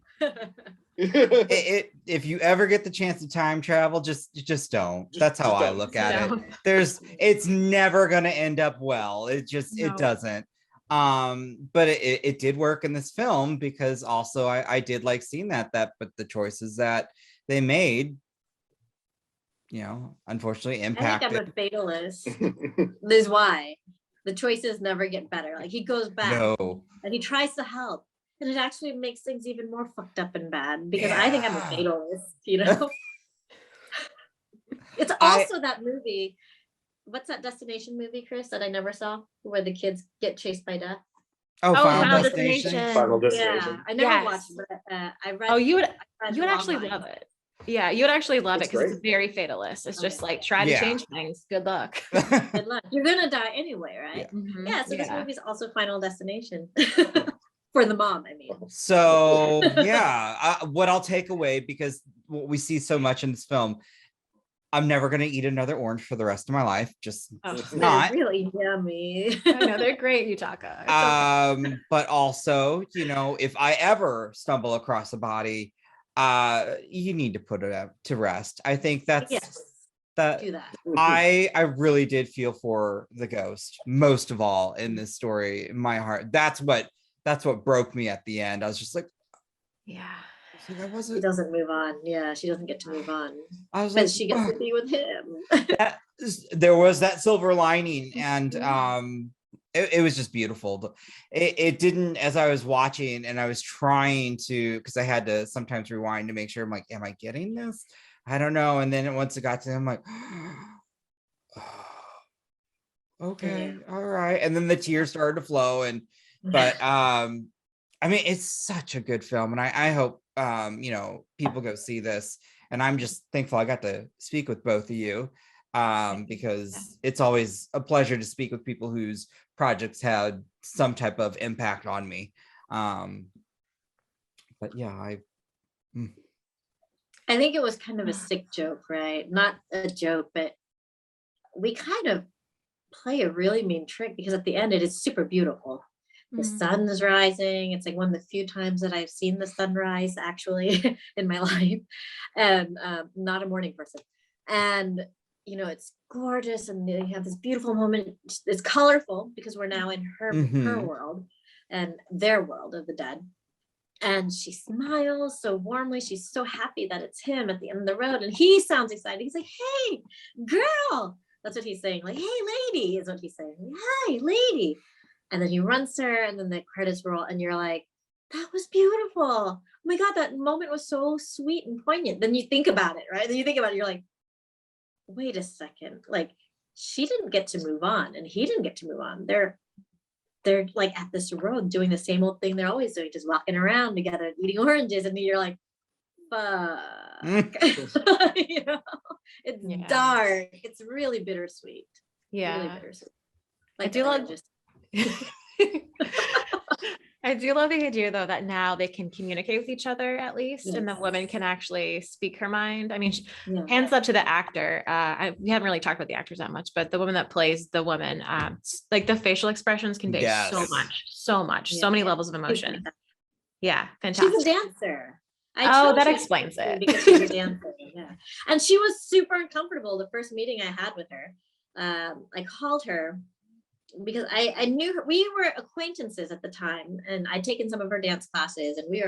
If you ever get the chance to time travel, just don't. That's how I look at it. It's never gonna end up well. It doesn't. But it did work in this film, because also I did like seeing that but the choices that they made, you know, unfortunately impacted. I think I'm a fatalist. This is why the choices never get better. Like, he goes back and he tries to help, and it actually makes things even more fucked up and bad, because I think I'm a fatalist, you know. It's also that movie. What's that destination movie, Chris, that I never saw, where the kids get chased by death? Final Destination. Final Destination. Yeah, I never watched it, but I read. Oh, you would actually love it. Yeah, you would actually love it It's because it's great. very fatalist. It's just Okay. like try to Yeah. change things. Good luck. Good luck. You're gonna die anyway, right? Mhm. Yeah. So this Yeah. movie's also Final Destination for the mom. I mean, So yeah, what I'll take away, because what we see so much in this film, I'm never going to eat another orange for the rest of my life. Just Oh, they're not. really yummy. I know they're great, Yutaka. It's okay. But also, you know, if I ever stumble across a body, you need to put it up to rest. I think that's Yes, that. do that. I really did feel for the ghost most of all in this story. In my heart, that's what broke me at the end. I was just like, Yeah. I She wasn't. doesn't move on. Yeah, she doesn't get to move on. I was But like, she gets to be with him. there was that silver lining, and Yeah. it was just beautiful. It didn't, as I was watching and I was trying to, because I had to sometimes rewind to make sure, I'm like, am I getting this? I don't know. And then once it got to him, I'm like, okay, all right. And then the tears started to flow, but I mean, it's such a good film, and I hope you know, people go see this. And I'm just thankful I got to speak with both of you, because it's always a pleasure to speak with people whose projects had some type of impact on me. But yeah, I think it was kind of a sick joke, right? Not a joke, but we kind of play a really mean trick because at the end it is super beautiful. The Mhm. sun is rising. It's like one of the few times that I've seen the sunrise actually in my life, and not a morning person. And you know, it's gorgeous, and you have this beautiful moment. It's colorful because we're now in her Mhm. world and their world of the dead. And she smiles so warmly. She's so happy that it's him at the end of the road, and he sounds excited. He's like, "Hey, girl!" That's what he's saying. Like, "Hey, lady!" is what he's saying. "Hey, lady!" And then he runs to her, and then the credits roll, and you're like, "That was beautiful! Oh my god, that moment was so sweet and poignant." Then you think about it, right? Then you think about it, you're like, "Wait a second! Like, she didn't get to move on, and he didn't get to move on. They're like at this road doing the same old thing they're always doing, just walking around together, eating oranges," and you're like, "Fuck!" You know, it's Yeah. dark. It's really bittersweet. Really Yeah. bittersweet. I Like do love oranges. I do love the idea though that now they can communicate with each other at least, and the Yes. woman can actually speak her mind. I mean, Yeah. hands up to the actor. We haven't really talked about the actors that much, but the woman that plays the woman, like the facial expressions convey so Yes. much, so Yeah. many levels of emotion. Yeah, She's fantastic. a dancer. I Oh, chose that her explains it. because she's a dancer. Yeah, and she was super uncomfortable the first meeting I had with her. I called her because I knew her. We were acquaintances at the time, and I'd taken some of her dance classes, and we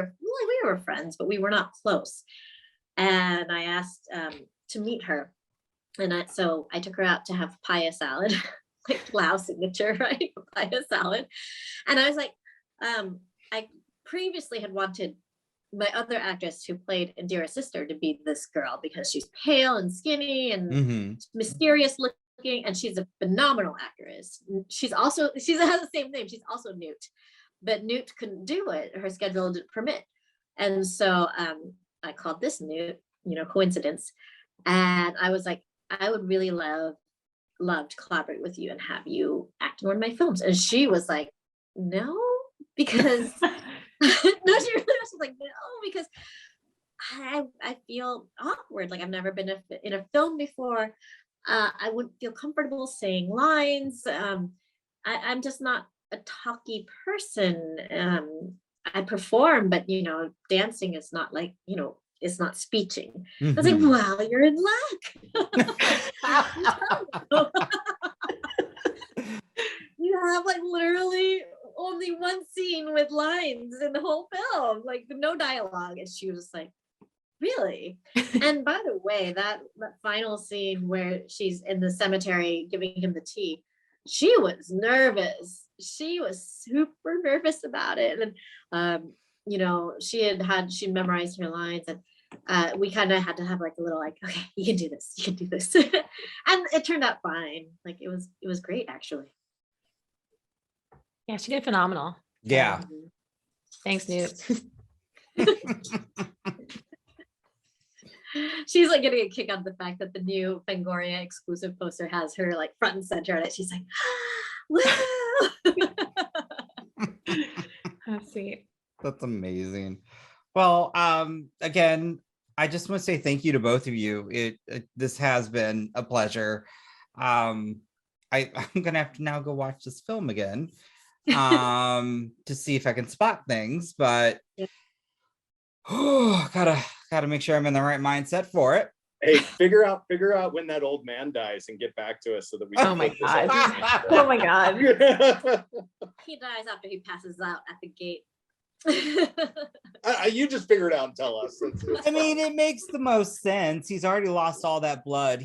were friends, but we were not close. And I asked to meet her, and so I took her out to have papaya salad, like Laos signature, right? Papaya salad, and I was like, I previously had wanted my other actress who played Indira's sister to be this girl because she's pale and skinny and Mhm. mysterious looking, and she's a phenomenal actress. She has the same name. She's also Newt, but Newt couldn't do it. Her schedule didn't permit, and so I called this Newt. You know, coincidence, and I was like, I would really love to collaborate with you and have you act in one of my films. And she was like, no, because no, she really was like, no, because I feel awkward. Like I've never been in a film before. I wouldn't feel comfortable saying lines. I'm just not a talky person. I perform, but you know, dancing is not like, you know, it's not speeching. I was like, Mhm. well, you're in luck. You have like literally only one scene with lines in the whole film, like no dialogue. And she was like, really? And by the way, that final scene where she's in the cemetery giving him the tea, she was nervous. She was super nervous about it. And you know, she memorized her lines, and we kind of had to have like a little like, okay, you can do this. And it turned out fine. Like it was great actually. Yeah, she did phenomenal. Yeah. Thanks, Newt. She's like getting a kick out of the fact that the new Fangoria exclusive poster has her like front and center on it. She's like, woo! That's sweet. That's amazing. Well, again, I just want to say thank you to both of you. This has been a pleasure. I'm gonna have to now go watch this film again to see if I can spot things, but gotta make sure I'm in the right mindset for it. Hey, figure out when that old man dies and get back to us so that we can. Oh my put this on God. the Oh my God. He dies after he passes out at the gate. You just figure it out and tell us. I mean, it makes the most sense. He's already lost all that blood.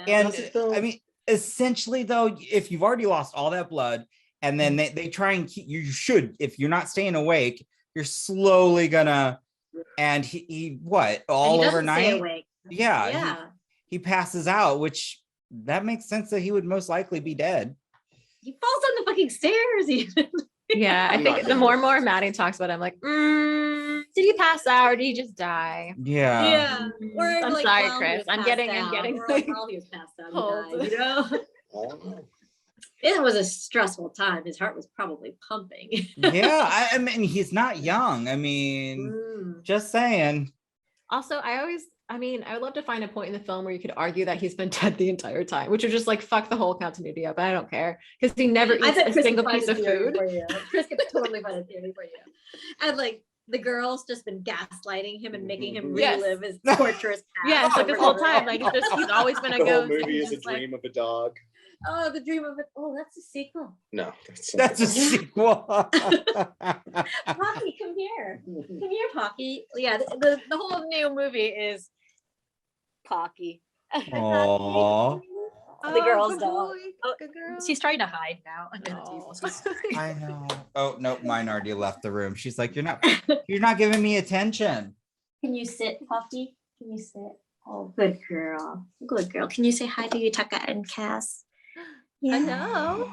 Yeah. I mean, essentially though, if you've already lost all that blood and then they try and keep you should, if you're not staying awake, you're slowly gonna, and he what all overnight. Yeah. He passes out, which that makes sense that he would most likely be dead. He falls down the fucking stairs even. Yeah, I think the more and more Mattie talks about it, I'm like, did he pass out or did he just die? Yeah. Or I'm like, sorry, while he Chris. was I'm passed getting or like, while he was passed out, hold. he died, you know? It was a stressful time. His heart was probably pumping. Yeah, I mean, he's not young. I mean, just saying. Also, I would love to find a point in the film where you could argue that he's been dead the entire time, which would just like fuck the whole continuity up. I don't care because he never eats a single piece of food. Chris could totally find a theory for you. And like the girl's just been gaslighting him and making him relive his torturous past. Yes, like this whole time, like he's always been a The whole ghost. movie is a dream of a dog. Oh, the dream of it. Oh, that's a sequel. No, That's a sequel. Pocky, come here. Come here, Pocky. Yeah, the whole new movie is Pocky. Aww. The girl's dog. Good girl. She's trying to hide now. I know. Oh no, mine already left the room. She's like, you're not giving me attention. Can you sit, Pocky? Can you sit? Oh, good girl. Good girl. Can you say hi to Yutaka and Cass? Hello.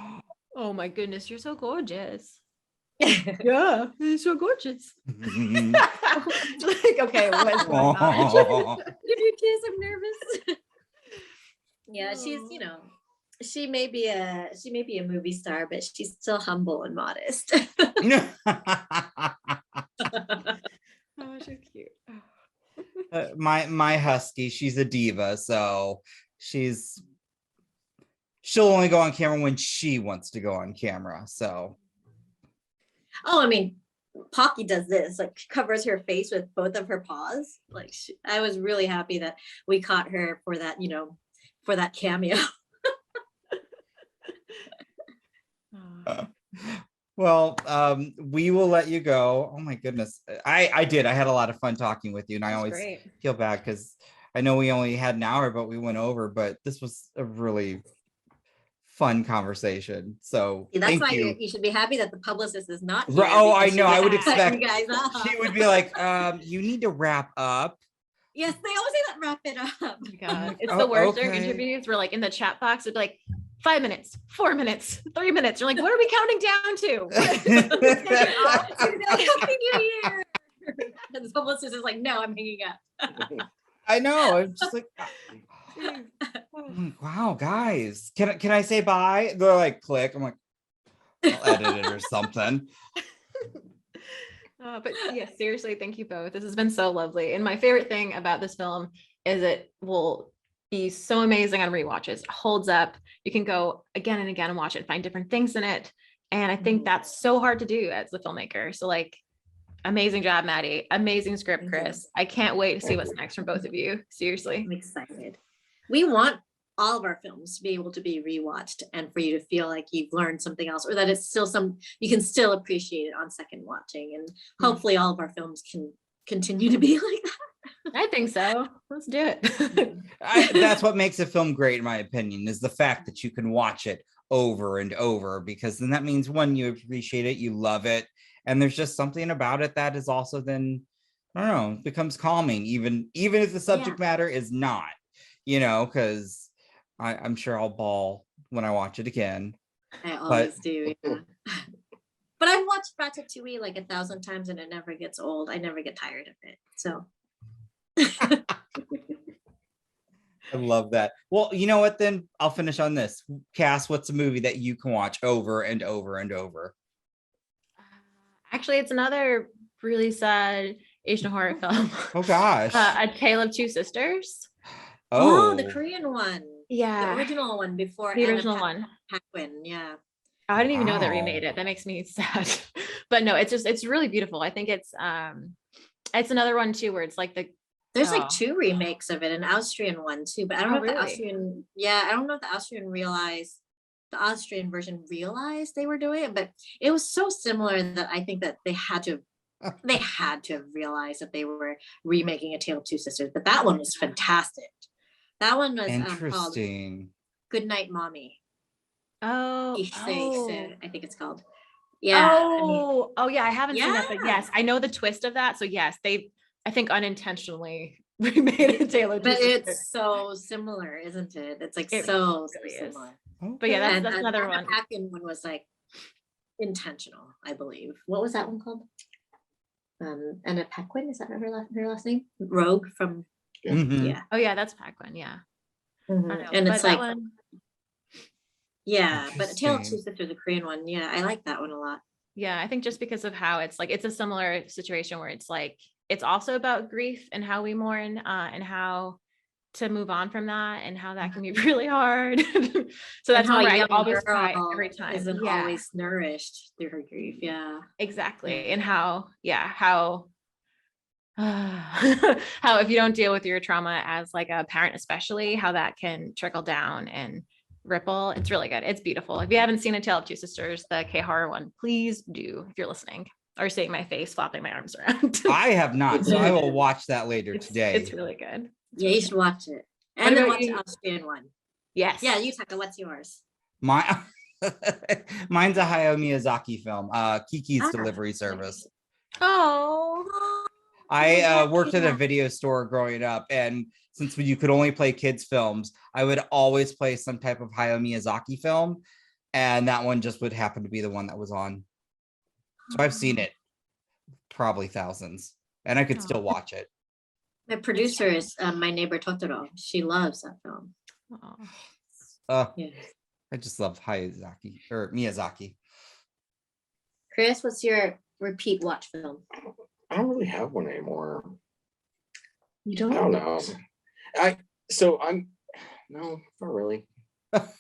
Oh my goodness, you're so gorgeous. Yeah, you're so gorgeous. Like, okay, what's going on? Give you a kiss, I'm nervous. Yeah, she's, she may be a movie star, but she's still humble and modest. Oh, she's cute. My husky, she's a diva, so she'll only go on camera when she wants to go on camera. So oh, I mean, Pocky does this, like covers her face with both of her paws. Like I was really happy that we caught her for that, for that cameo. Well, we will let you go. Oh my goodness. I had a lot of fun talking with you, and I always feel bad because I know we only had an hour, but we went over, but this was a really fun conversation. So that's why you should be happy that the publicist is not here. Oh, I know. I would expect you guys up. She would be like, you need to wrap up. Yes, they always say that, wrap it up. Oh my God. It's the worst. Their interviews were like in the chat box, it'd be like 5 minutes, 4 minutes, 3 minutes. You're like, what are we counting down to? Happy New Year. And the publicist is like, no, I'm hanging up. I know. I'm just like, wow, guys, can I say bye? They're like, click. I'm like, I'll edit it or something. But yeah, seriously, thank you both. This has been so lovely. And my favorite thing about this film is it will be so amazing on rewatches. It holds up. You can go again and again and watch it and find different things in it. And I think that's so hard to do as the filmmaker. So like, amazing job, Mattie. Amazing script, Chris. I can't wait to see what's next from both of you. Seriously. I'm excited. We want all of our films to be able to be rewatched and for you to feel like you've learned something else, or that it's still you can still appreciate it on second watching. And hopefully all of our films can continue to be like that. I think so. Let's do it. That's what makes a film great, in my opinion, is the fact that you can watch it over and over, because then that means, one, you appreciate it, you love it, and there's just something about it that is also then, I don't know, becomes calming, even if the subject matter is not, because I'm sure I'll bawl when I watch it again. I always do, yeah. But I've watched Ratatouille like 1,000 times and it never gets old. I never get tired of it. So I love that. Well, you know what? Then I'll finish on this. Cass, what's a movie that you can watch over and over and over? Actually, it's another really sad Asian horror film. Oh gosh. A Tale of Two Sisters. Oh, the Korean one. Yeah. The original one before The original one. Paquin, yeah. I didn't even know that Wow. remade it. That makes me sad. But no, it's really beautiful. I think it's another one too where it's like There's like 2 remakes of it, an Austrian one too, but I don't know if the really? Austrian, I don't know if the Austrian version realized they were doing it, but it was so similar that I think that they had to have realized that they were remaking A Tale of Two Sisters. But that one was fantastic. That one was called Interesting. Good Night, Mommy. Oh, I think it's called. Yeah. Oh yeah, I haven't seen that, but Yeah. yes, I know the twist of that. So yes, they, I think unintentionally remade a Tale of Two But Sisters. it's so similar, isn't it? It's like It so really is. similar. But yeah, Okay. that's another one. The Paquin one was like intentional, I believe. What was that one called? Anna Paquin, is that her last name? Rogue from Mhm. yeah. Oh yeah, that's Paquin. Yeah. Mhm. I know, And but it's that like one, but A Tale of Two Interesting. Sisters, a Korean one. Yeah, I like that one a lot. yeah, I think just because of how it's like, it's a similar situation where it's like, it's also about grief and how we mourn and how to move on from that and how that can be really hard. So that's And how why a I young always cry girl every time. isn't Yeah, always nourished through her grief. Yeah. exactly. And how how if you don't deal with your trauma as like a parent, especially how that can trickle down and ripple. It's really good. It's beautiful. If you haven't seen A Tale of Two Sisters, the K horror one, please do if you're listening or seeing my face flopping my arms around. I have not, so I will watch that later today. It's really good. Yeah, you should watch it. What And then about watch the you? Austrian one. Yes. Yeah, Yutaka, what's yours? My mine's a Hayao Miyazaki film, Kiki's Ah, Delivery Service. Oh. I worked at a video store growing up, and since you could only play kids films, I would always play some type of Hayao Miyazaki film, and that one just would happen to be the one that was on. So I've seen it probably thousands, and I could still watch it. The producer is My Neighbor Totoro. She loves that film. Oh. Yeah. I just love Hayazaki or Miyazaki. Chris, what's your repeat watch film? I don't really have one anymore. You I don't? don't know. No, not really.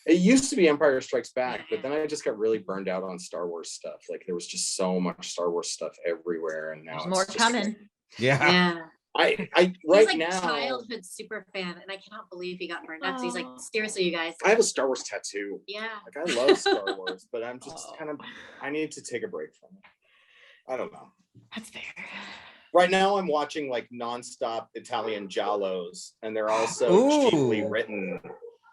It used to be Empire Strikes Back, but then I just got really burned out on Star Wars stuff. Like there was just so much Star Wars stuff everywhere, and now There's it's more just, coming. Yeah. Yeah. I He's right like now childhood super fan, and I cannot believe he got burned out. So he's like, Aw. seriously, you guys. I have a Star Wars tattoo. Yeah. Like I love Star Wars, but I'm just Oh. kind of I need to take a break from it. I don't know. That's fair. Right now I'm watching like nonstop Italian giallos, and they're also Ooh. cheaply written.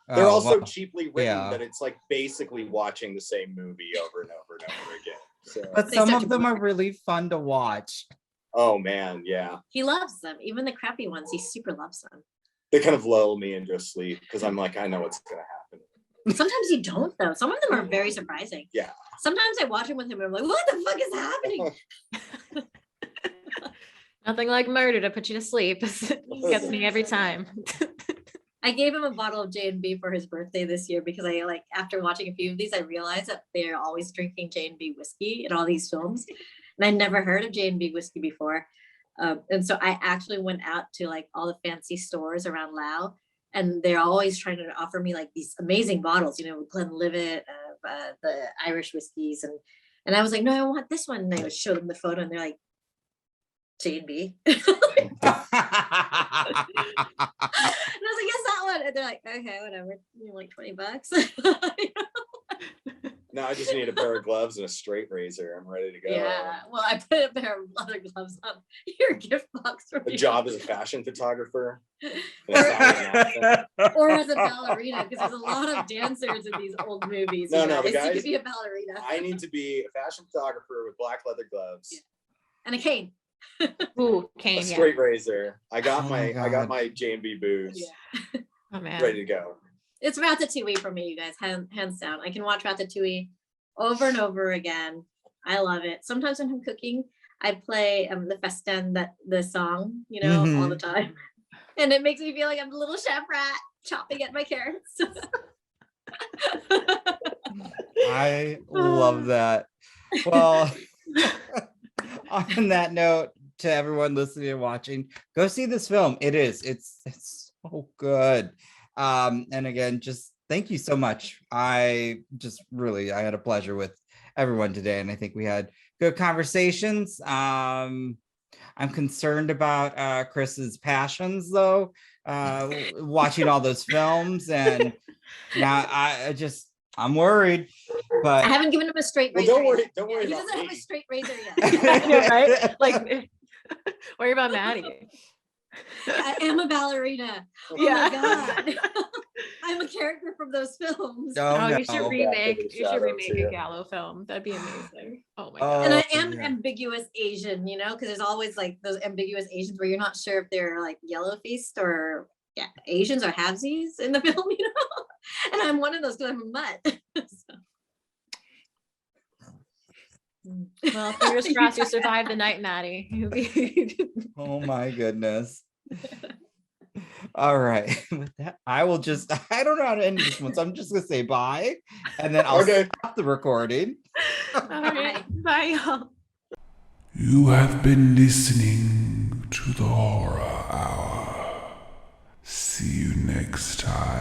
They're Oh, also well, cheaply written yeah. that it's like basically watching the same movie over and over and over again. So, but They some start of to them are blur. really fun to watch. oh man, yeah. He loves them. Even the crappy ones, he super loves them. They kind of lull me into sleep because I'm like, I know what's gonna happen. Sometimes you don't, though. Some of them are very surprising. Yeah. Sometimes I watch him with him and I'm like, what the fuck is happening? Nothing like murder to put you to sleep. Gets me every time. I gave him a bottle of J&B for his birthday this year because I like after watching a few of these, I realized that they're always drinking J&B whiskey in all these films. And I never heard of J&B whiskey before. And so I actually went out to like all the fancy stores around Laos, and they're always trying to offer me like these amazing bottles, you know, Glenlivet, the Irish whiskeys. And I was like, no, I want this one. And I would show them the photo and they're like, J&B. And I was like, yes, that one. And they're like, okay, whatever. You're like $20. Now I just need a pair of gloves and a straight razor. I'm ready to go. Yeah. Well, I put a pair of leather gloves on your gift box for A you. job as a fashion photographer. And a Italian outfit. Or as a ballerina, because there's a lot of dancers in these old movies. No, you no, the guys. You guys- could be a ballerina. I need to be a fashion photographer with black leather gloves, Yeah. And a cane. Ooh, a cane. Yeah. straight razor. I got Oh my my I got God. my J&B booze Yeah. Oh man. ready to go. It's Ratatouille for me, you guys, hands down. I can watch Ratatouille over and over again. I love it. Sometimes when I'm cooking, I play the Festen, the song, you know, all the time. And it makes me feel like I'm a little chef rat chopping at my carrots. I love that. Well, on that note, to everyone listening and watching, go see this film. It's so good. And again, just thank you so much. I had a pleasure with everyone today, and I think we had good conversations. I'm concerned about Chris's passions, though, watching all those films, and now I'm worried. But I haven't given him a straight Well, razor. don't worry He about doesn't have me. a straight razor yet. I know, right? Like, worry about Mattie. I am a ballerina. Oh Yeah. my god. I'm a character from those films. Oh, no. you should remake Shadow a too. Gallo film. That'd be amazing. Oh my Oh, god. And I am yeah. ambiguous Asian, you know, because there's always like those ambiguous Asians where you're not sure if they're like yellow faced or Asians or halvesies in the film, you know. And I'm one of those because I'm a mutt. So. Well, fingers crossed you survive the night, Mattie. Oh my goodness. All right. With that, I don't know how to end this one, so I'm just gonna say bye, and then I'll stop the recording. All right. Bye, y'all. You have been listening to the Horror Hour. See you next time.